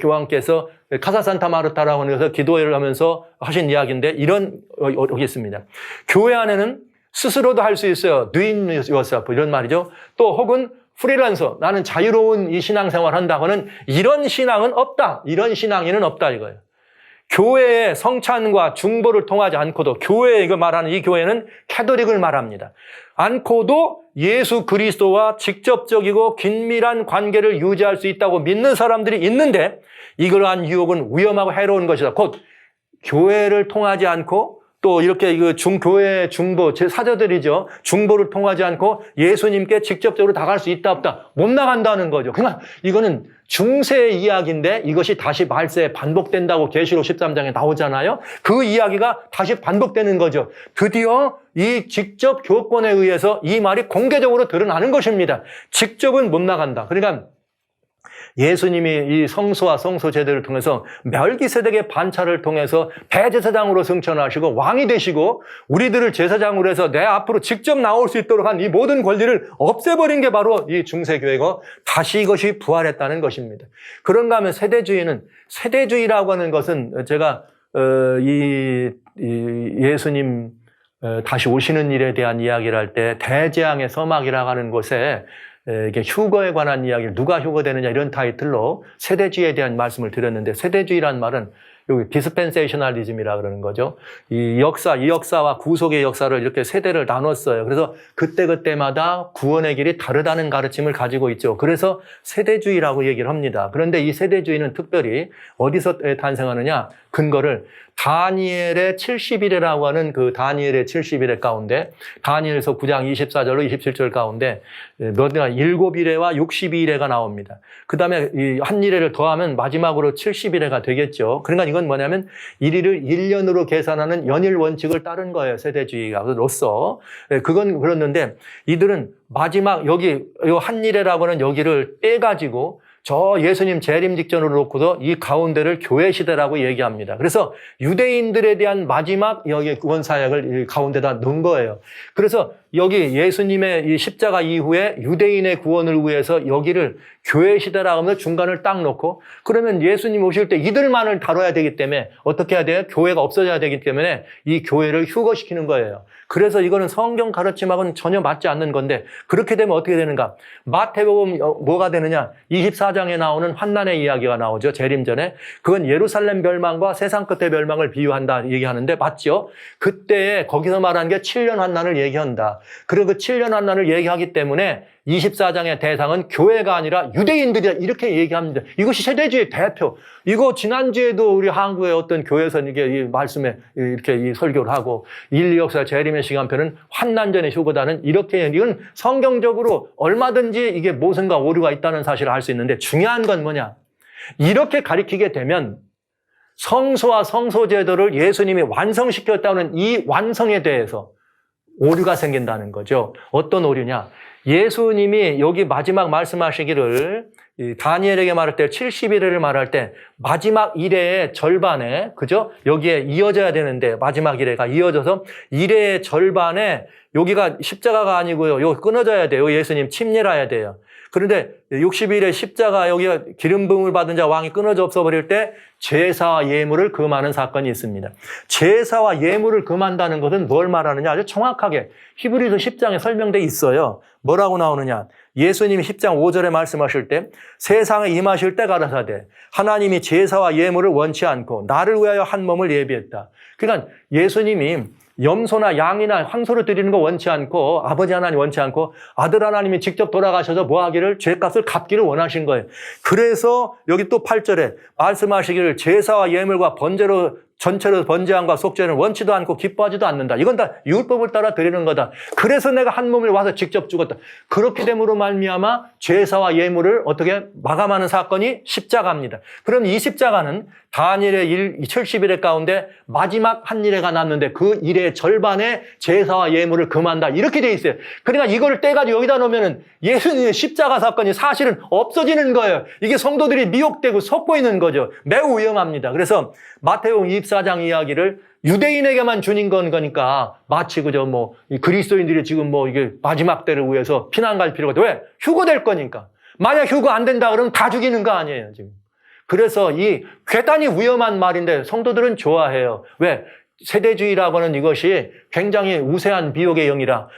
[SPEAKER 1] 교황께서 카사산타 마르타라고 하는 데서 기도회를 하면서 하신 이야기인데 여기 있습니다. 교회 안에는 스스로도 할 수 있어요. doing yourself 이런 말이죠. 또 혹은 프리랜서, 나는 자유로운 이 신앙생활을 한다고는 이런 신앙은 없다. 이런 신앙인은 없다 이거예요. 교회의 성찬과 중보를 통하지 않고도, 교회 이거 말하는 이 교회는 캐톨릭을 말합니다. 않고도 예수 그리스도와 직접적이고 긴밀한 관계를 유지할 수 있다고 믿는 사람들이 있는데, 이러한 유혹은 위험하고 해로운 것이다. 곧 교회를 통하지 않고 또 이렇게 교회 중보, 제 사제들이죠. 중보를 통하지 않고 예수님께 직접적으로 다가갈 수 있다 없다. 못 나간다는 거죠. 그러니까 이거는 중세 이야기인데 이것이 다시 말세에 반복된다고 계시록 13장에 나오잖아요. 그 이야기가 다시 반복되는 거죠. 드디어 이 직접 교권에 의해서 이 말이 공개적으로 드러나는 것입니다. 직접은 못 나간다. 그러니까 예수님이 이 성소와 성소 제도를 통해서 멜기세덱의 반차를 통해서 대제사장으로 승천하시고 왕이 되시고 우리들을 제사장으로 해서 내 앞으로 직접 나올 수 있도록 한 이 모든 권리를 없애버린 게 바로 이 중세교회고 다시 이것이 부활했다는 것입니다. 그런가 하면 세대주의라고 하는 것은 제가 예수님 다시 오시는 일에 대한 이야기를 할 때 대재앙의 서막이라고 하는 곳에 이게 휴거에 관한 이야기를 누가 휴거되느냐 이런 타이틀로 세대주의에 대한 말씀을 드렸는데, 세대주의란 말은 여기 디스펜세이셔널리즘이라 그러는 거죠. 이 역사와 구속의 역사를 이렇게 세대를 나눴어요. 그래서 그때마다 구원의 길이 다르다는 가르침을 가지고 있죠. 그래서 세대주의라고 얘기를 합니다. 그런데 이 세대주의는 특별히 어디서 탄생하느냐? 근거를 다니엘의 70일이라고 하는 그 다니엘의 70일의 가운데, 다니엘서 9장 24절로 27절 가운데 몇 일, 7일에와 62일에가 나옵니다. 그 다음에 한 일회를 더하면 마지막으로 70일에가 되겠죠. 그러니까 이건 뭐냐면 1일을 1년으로 계산하는 연일 원칙을 따른 거예요. 세대주의로서. 그건 그렇는데 이들은 마지막 여기 한 일회라고 하는 여기를 떼가지고 저 예수님 재림 직전으로 놓고도 이 가운데를 교회 시대라고 얘기합니다. 그래서 유대인들에 대한 마지막 여기 구원 사역을 이 가운데다 넣은 거예요. 그래서 여기 예수님의 이 십자가 이후에 유대인의 구원을 위해서 여기를 교회 시대라고 하면 중간을 딱 놓고, 그러면 예수님 오실 때 이들만을 다뤄야 되기 때문에 어떻게 해야 돼요? 교회가 없어져야 되기 때문에 이 교회를 휴거시키는 거예요. 그래서 이거는 성경 가르침하고는 전혀 맞지 않는 건데, 그렇게 되면 어떻게 되는가? 마태복음 뭐가 되느냐? 24장에 나오는 환난의 이야기가 나오죠. 재림 전에. 그건 예루살렘 멸망과 세상 끝의 멸망을 비유한다 얘기하는데 맞죠? 그때 거기서 말하는 게 7년 환난을 얘기한다. 그리고 그 7년 환난을 얘기하기 때문에 24장의 대상은 교회가 아니라 유대인들이다 이렇게 얘기합니다. 이것이 세대주의 대표. 이거 지난주에도 우리 한국의 어떤 교회에서 이게 이 말씀에 이렇게 이 설교를 하고 1, 2 역사 재림의 시간표는 환난 전의 휴거다는 이렇게, 이건 성경적으로 얼마든지 이게 모순과 오류가 있다는 사실을 알 수 있는데, 중요한 건 뭐냐? 이렇게 가리키게 되면 성소와 성소 제도를 예수님이 완성시켰다는 이 완성에 대해서 오류가 생긴다는 거죠. 어떤 오류냐? 예수님이 여기 마지막 말씀하시기를 다니엘에게 말할 때 70일을 말할 때 마지막 일회의 절반에, 그죠? 여기에 이어져야 되는데 마지막 일회가 이어져서 일회의 절반에 여기가 십자가가 아니고요. 여기 끊어져야 돼요. 예수님 침례라야 돼요. 그런데 60일에 십자가 여기가 기름 부음을 받은 자 왕이 끊어져 없어버릴 때 제사와 예물을 금하는 사건이 있습니다. 제사와 예물을 금한다는 것은 뭘 말하느냐? 아주 정확하게 히브리서 10장에 설명되어 있어요. 뭐라고 나오느냐? 예수님이 10장 5절에 말씀하실 때 세상에 임하실 때 가라사대 하나님이 제사와 예물을 원치 않고 나를 위하여 한 몸을 예비했다. 그러니까 예수님이 염소나 양이나 황소를 드리는 거 원치 않고, 아버지 하나님 원치 않고 아들 하나님이 직접 돌아가셔서 뭐 하기를, 죄값을 갚기를 원하신 거예요. 그래서 여기 또 8절에 말씀하시기를 제사와 예물과 번제로 전체로 번제함과 속죄는 원치도 않고 기뻐하지도 않는다. 이건 다 율법을 따라 드리는 거다. 그래서 내가 한 몸을 와서 직접 죽었다. 그렇게 됨으로 말미암아 제사와 예물을 어떻게 마감하는 사건이 십자가입니다. 그럼 이 십자가는 다니엘의 70일의 가운데 마지막 한 일회가 남는데 그 일의 절반의 제사와 예물을 금한다. 이렇게 돼 있어요. 그러니까 이거를 떼가지고 여기다 놓으면 예수님의 십자가 사건이 사실은 없어지는 거예요. 이게 성도들이 미혹되고 속고 있는 거죠. 매우 위험합니다. 그래서 마태복음 24장 이야기를 유대인에게만 주는 거니까 마치 그저 뭐 그리스도인들이 지금 뭐 이게 마지막 때를 위해서 피난 갈 필요가 없다. 왜? 휴거될 거니까. 만약 휴거 안 된다 그러면 다 죽이는 거 아니에요, 지금. 그래서 이 괴단이 위험한 말인데 성도들은 좋아해요. 왜? 세대주의라고 하는 이것이 굉장히 우세한 미혹의 영이라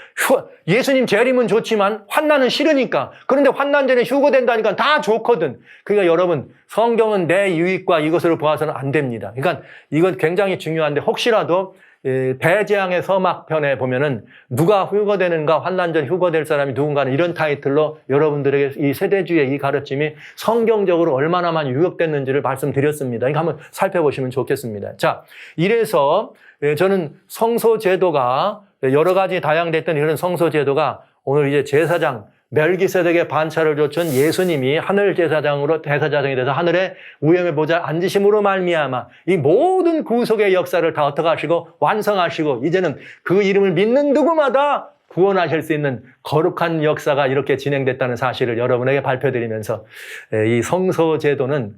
[SPEAKER 1] 예수님 재림은 좋지만 환난은 싫으니까. 그런데 환난 전에 휴거된다니까 다 좋거든. 그러니까 여러분 성경은 내 유익과 이것으로 보아서는 안 됩니다. 그러니까 이건 굉장히 중요한데 혹시라도 대재앙의 서막편에 보면은 누가 휴거되는가 환난 전 휴거될 사람이 누군가는 이런 타이틀로 여러분들에게 이 세대주의의 이 가르침이 성경적으로 얼마나 많이 유역됐는지를 말씀드렸습니다. 이거 한번 살펴보시면 좋겠습니다. 자, 이래서 저는 성소제도가 여러 가지 다양됐던 이런 성소제도가 오늘 이제 제사장 멜기세덱의 반차를 좇은 예수님이 하늘 제사장으로 대사자장이 돼서 하늘의 우영의 보좌에 앉으심으로 말미암아 이 모든 구속의 역사를 다 어떻게 하시고 완성하시고 이제는 그 이름을 믿는 누구마다 구원하실 수 있는 거룩한 역사가 이렇게 진행됐다는 사실을 여러분에게 발표드리면서 이 성소제도는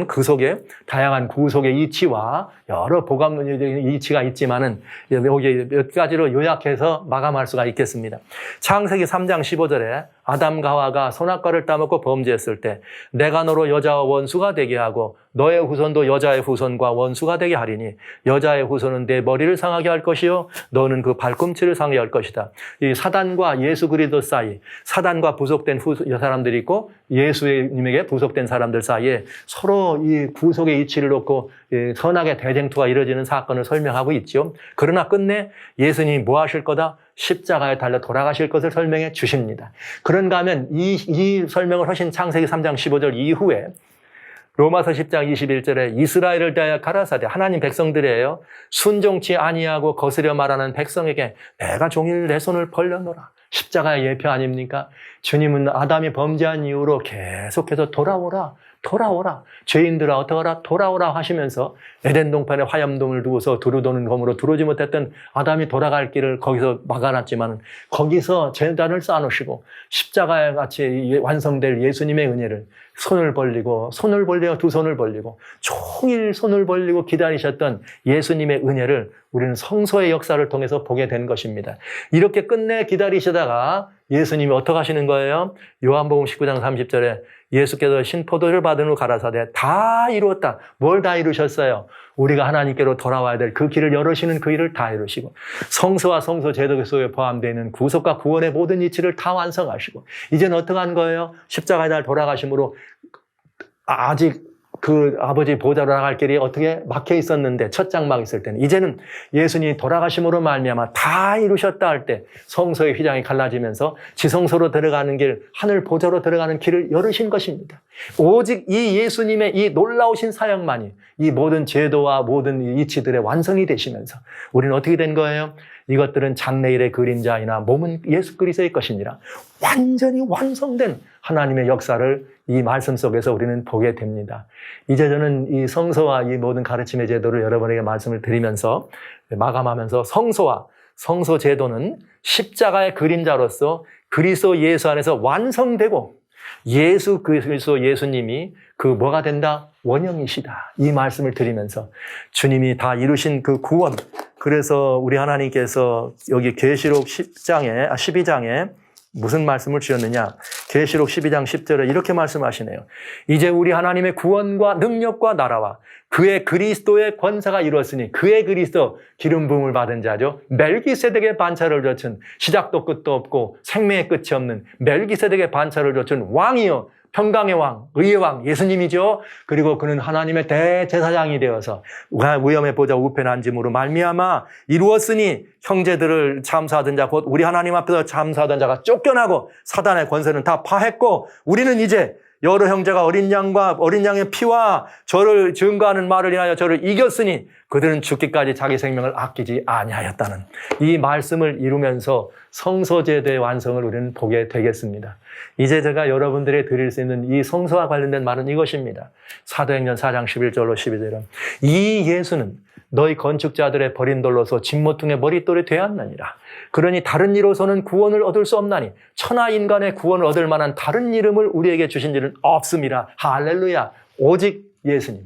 [SPEAKER 1] 그 속에 다양한 구속의 이치와 여러 보감적인 이치가 있지만은 여기 몇 가지로 요약해서 마감할 수가 있겠습니다. 창세기 3장 15절에 아담과 하와가 선악과를 따먹고 범죄했을 때 내가 너로 여자와 원수가 되게 하고 너의 후손도 여자의 후손과 원수가 되게 하리니 여자의 후손은 내 머리를 상하게 할 것이요 너는 그 발꿈치를 상하게 할 것이다. 이 사단과 예수 그리스도 사이, 사단과 부속된 사람들이 있고 예수님에게 부속된 사람들 사이에 서로 이 구속의 이치를 놓고 선악의 대쟁투가 이루어지는 사건을 설명하고 있죠. 그러나 끝내 예수님이 뭐 하실 거다? 십자가에 달려 돌아가실 것을 설명해 주십니다. 그런가 하면 이 설명을 하신 창세기 3장 15절 이후에 로마서 10장 21절에 이스라엘을 대하여 가라사대 하나님 백성들이에요. 순종치 아니하고 거스려 말하는 백성에게 내가 종일 내 손을 벌려놓으라. 십자가의 예표 아닙니까? 주님은 아담이 범죄한 이후로 계속해서 돌아오라. 죄인들아 어떡하라? 돌아오라 하시면서 에덴 동편에 화염돔을 두고서 두루도는 검으로 두르지 못했던 아담이 돌아갈 길을 거기서 막아놨지만 거기서 제단을 쌓아놓으시고 십자가에 같이 완성될 예수님의 은혜를 손을 벌리고 두 손을 벌리고 종일 손을 벌리고 기다리셨던 예수님의 은혜를 우리는 성소의 역사를 통해서 보게 된 것입니다. 이렇게 끝내 기다리시다가 예수님이 어떻게 하시는 거예요? 요한복음 19장 30절에 예수께서 신포도를 받은 후 가라사대 다 이루었다. 뭘 다 이루셨어요? 우리가 하나님께로 돌아와야 될 그 길을 열으시는 그 일을 다 이루시고 성소와 성소 제도 속에 포함되어 있는 구속과 구원의 모든 이치를 다 완성하시고 이제는 어떻게 한 거예요? 십자가에 달 돌아가심으로 아직 그 아버지 보좌로 나갈 길이 어떻게 막혀 있었는데 첫 장막 있을 때는 이제는 예수님이 돌아가심으로 말미암아 다 이루셨다 할 때 성소의 휘장이 갈라지면서 지성소로 들어가는 길, 하늘 보좌로 들어가는 길을 열으신 것입니다. 오직 이 예수님의 이 놀라우신 사역만이 이 모든 제도와 모든 이치들의 완성이 되시면서 우리는 어떻게 된 거예요? 이것들은 장래일의 그림자이나 몸은 예수 그리스도의 것이니라. 완전히 완성된 하나님의 역사를 이 말씀 속에서 우리는 보게 됩니다. 이제 저는 이 성소와 이 모든 가르침의 제도를 여러분에게 말씀을 드리면서 마감하면서 성소와 성소 제도는 십자가의 그림자로서 그리스도 예수 안에서 완성되고 예수 그리스도 예수님이 그 뭐가 된다? 원형이시다. 이 말씀을 드리면서 주님이 다 이루신 그 구원, 그래서 우리 하나님께서 여기 계시록 12장에 무슨 말씀을 주셨느냐? 계시록 12장 10절에 이렇게 말씀하시네요. 이제 우리 하나님의 구원과 능력과 나라와 그의 그리스도의 권세가 이루었으니 그의 그리스도 기름 부음을 받은 자죠. 멜기세덱의 반차를 좇은 시작도 끝도 없고 생명의 끝이 없는 멜기세덱의 반차를 좇은 왕이요. 평강의 왕, 의의 왕, 예수님이죠. 그리고 그는 하나님의 대제사장이 되어서 위엄의 보좌 우편에 앉음으로 말미암아 이루었으니 형제들을 참사하던 자, 곧 우리 하나님 앞에서 참사하던 자가 쫓겨나고 사단의 권세는 다 파했고 우리는 이제 여러 형제가 어린 양의 피와 저를 증거하는 말을 인하여 저를 이겼으니 그들은 죽기까지 자기 생명을 아끼지 아니하였다는 이 말씀을 이루면서 성소제도의 완성을 우리는 보게 되겠습니다. 이제 제가 여러분들에게 드릴 수 있는 이 성소와 관련된 말은 이것입니다. 사도행전 4장 11절로 12절은 이 예수는 너희 건축자들의 버린 돌로서 진모퉁의 머릿돌이 되었느니라. 그러니 다른 이로서는 구원을 얻을 수 없나니 천하 인간의 구원을 얻을 만한 다른 이름을 우리에게 주신 일은 없음이라. 할렐루야. 오직 예수님.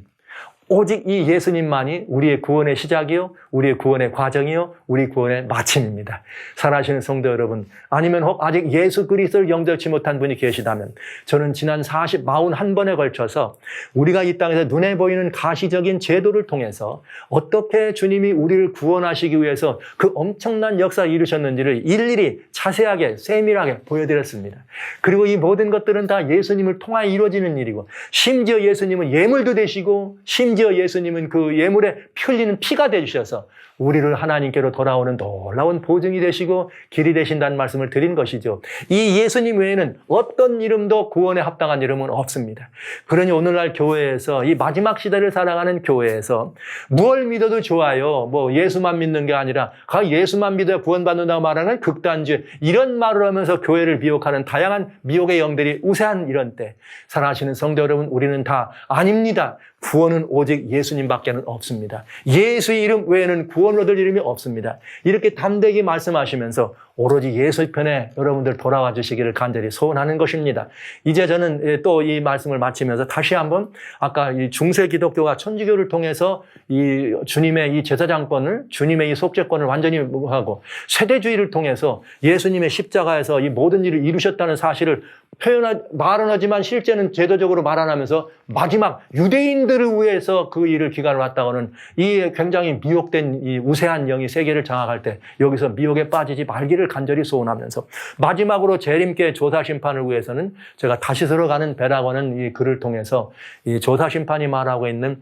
[SPEAKER 1] 오직 이 예수님만이 우리의 구원의 시작이요, 우리의 구원의 과정이요, 우리 구원의 마침입니다. 사랑하시는 성도 여러분, 아니면 혹 아직 예수 그리스도를 영접치 못한 분이 계시다면 저는 지난 41번에 걸쳐서 우리가 이 땅에서 눈에 보이는 가시적인 제도를 통해서 어떻게 주님이 우리를 구원하시기 위해서 그 엄청난 역사를 이루셨는지를 일일이 자세하게 세밀하게 보여드렸습니다. 그리고 이 모든 것들은 다 예수님을 통하여 이루어지는 일이고 심지어 예수님은 예물도 되시고 심지어 예수님은 그 예물에 피 흘리는 피가 되주셔서 우리를 하나님께로 돌아오는 놀라운 보증이 되시고 길이 되신다는 말씀을 드린 것이죠. 이 예수님 외에는 어떤 이름도 구원에 합당한 이름은 없습니다. 그러니 오늘날 교회에서 이 마지막 시대를 살아가는 교회에서 무엇을 믿어도 좋아요. 뭐 예수만 믿는 게 아니라 예수만 믿어야 구원받는다고 말하는 극단주의 이런 말을 하면서 교회를 미혹하는 다양한 미혹의 영들이 우세한 이런 때 사랑하시는 성도 여러분, 우리는 다 아닙니다. 구원은 오직 예수님밖에는 없습니다. 예수의 이름 외에는 구원을 얻을 이름이 없습니다. 이렇게 담대히 말씀하시면서 오로지 예수 편에 여러분들 돌아와 주시기를 간절히 소원하는 것입니다. 이제 저는 또 이 말씀을 마치면서 다시 한번 아까 이 중세 기독교가 천주교를 통해서 이 주님의 이 제사장권을, 주님의 이 속죄권을 완전히 하고 세대주의를 통해서 예수님의 십자가에서 이 모든 일을 이루셨다는 사실을 말은 하지만 실제는 제도적으로 말 안 하면서 마지막 유대인들을 위해서 그 일을 기간을 왔다고는 이 굉장히 미혹된 이 우세한 영이 세계를 장악할 때 여기서 미혹에 빠지지 말기를 간절히 소원하면서 마지막으로 재림께 조사심판을 위해서는 제가 다시스로 가는 배라고 하는 이 글을 통해서 이 조사심판이 말하고 있는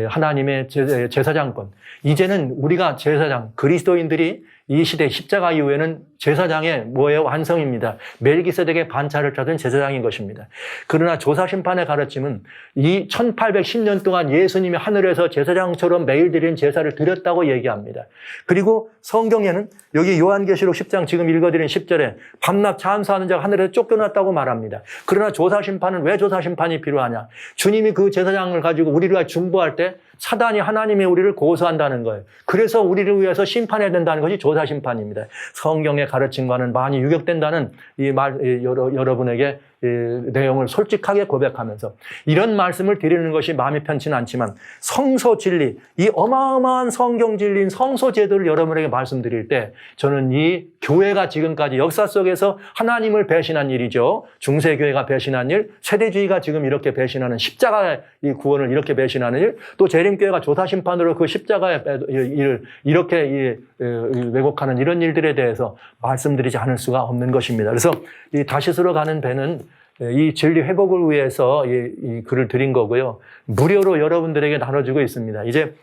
[SPEAKER 1] 하나님의 제사장권, 이제는 우리가 제사장, 그리스도인들이 이 시대 십자가 이후에는 제사장의 뭐예요? 완성입니다. 멜기세덱의 반차를 찾은 제사장인 것입니다. 그러나 조사심판의 가르침은 이 1810년 동안 예수님이 하늘에서 제사장처럼 매일 드린 제사를 드렸다고 얘기합니다. 그리고 성경에는 여기 요한계시록 10장 지금 읽어드린 10절에 밤낮 참수하는 자가 하늘에서 쫓겨났다고 말합니다. 그러나 조사심판은 왜 조사심판이 필요하냐? 주님이 그 제사장을 가지고 우리를 중보할 때 사단이 하나님의 우리를 고소한다는 거예요. 그래서 우리를 위해서 심판해야 된다는 것이 조사심판입니다. 성경의 가르침과는 많이 유격된다는 이 말, 여러분에게 이 내용을 솔직하게 고백하면서 이런 말씀을 드리는 것이 마음이 편치는 않지만 성소 진리, 이 어마어마한 성경 진리인 성소 제도를 여러분에게 말씀드릴 때 저는 이 교회가 지금까지 역사 속에서 하나님을 배신한 일이죠. 중세교회가 배신한 일, 세대주의가 지금 이렇게 배신하는 십자가의 이 구원을 이렇게 배신하는 일, 또 재림교회가 조사심판으로 그 십자가의 일을 이렇게 왜곡하는 이런 일들에 대해서 말씀드리지 않을 수가 없는 것입니다. 그래서 이 다시스로 가는 배는 이 진리 회복을 위해서 이 글을 드린 거고요. 무료로 여러분들에게 나눠주고 있습니다. 이제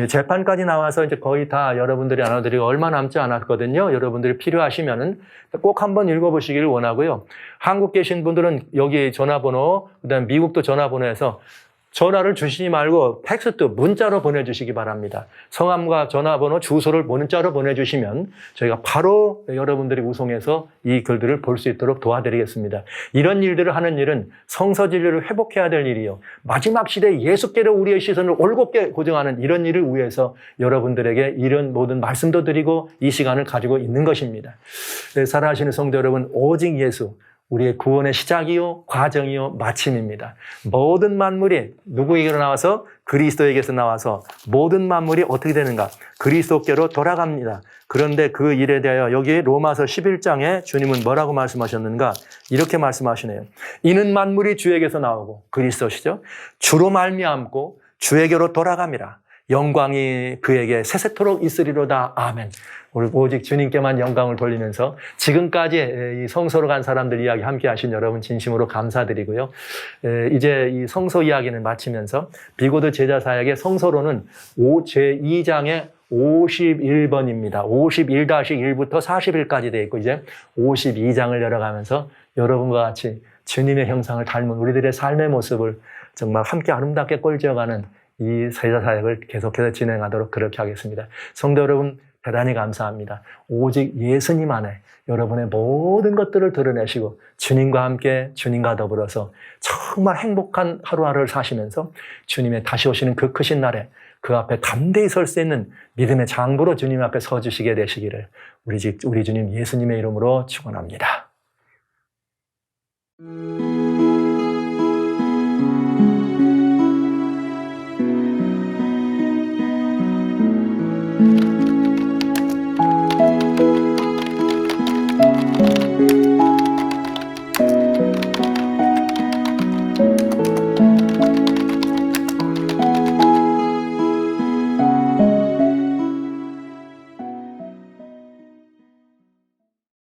[SPEAKER 1] 재판까지 나와서 이제 거의 다 여러분들이 나눠드리고 얼마 남지 않았거든요. 여러분들이 필요하시면은 꼭 한번 읽어보시기를 원하고요. 한국 계신 분들은 여기 전화번호, 그다음 미국도 전화번호에서 전화를 주시지 말고 텍스트, 문자로 보내주시기 바랍니다. 성함과 전화번호, 주소를 문자로 보내주시면 저희가 바로 여러분들이 우송해서 이 글들을 볼 수 있도록 도와드리겠습니다. 이런 일들을 하는 일은 성서 진리를 회복해야 될 일이요. 마지막 시대에 예수께로 우리의 시선을 올곧게 고정하는 이런 일을 위해서 여러분들에게 이런 모든 말씀도 드리고 이 시간을 가지고 있는 것입니다. 사랑하시는 성도 여러분, 오직 예수, 우리의 구원의 시작이요, 과정이요, 마침입니다. 모든 만물이 누구에게로 나와서? 그리스도에게서 나와서 모든 만물이 어떻게 되는가? 그리스도께로 돌아갑니다. 그런데 그 일에 대하여 여기 로마서 11장에 주님은 뭐라고 말씀하셨는가? 이렇게 말씀하시네요. 이는 만물이 주에게서 나오고, 그리스도시죠? 주로 말미암고 주에게로 돌아갑니다. 영광이 그에게 세세토록 있으리로다. 아멘. 오직 주님께만 영광을 돌리면서 지금까지 이 성소로 간 사람들 이야기 함께 하신 여러분 진심으로 감사드리고요. 이제 이 성소 이야기는 마치면서 비고드 제자사역의 성소로는 제2장의 51번입니다. 51-1부터 40일까지 되어 있고 이제 52장을 열어가면서 여러분과 같이 주님의 형상을 닮은 우리들의 삶의 모습을 정말 함께 아름답게 꼴지어가는 이 제자사역을 계속해서 진행하도록 그렇게 하겠습니다. 성도 여러분, 대단히 감사합니다. 오직 예수님 안에 여러분의 모든 것들을 드러내시고 주님과 함께 주님과 더불어서 정말 행복한 하루하루를 사시면서 주님의 다시 오시는 그 크신 날에 그 앞에 담대히 설 수 있는 믿음의 장부로 주님 앞에 서주시게 되시기를 우리 주님 예수님의 이름으로 축원합니다.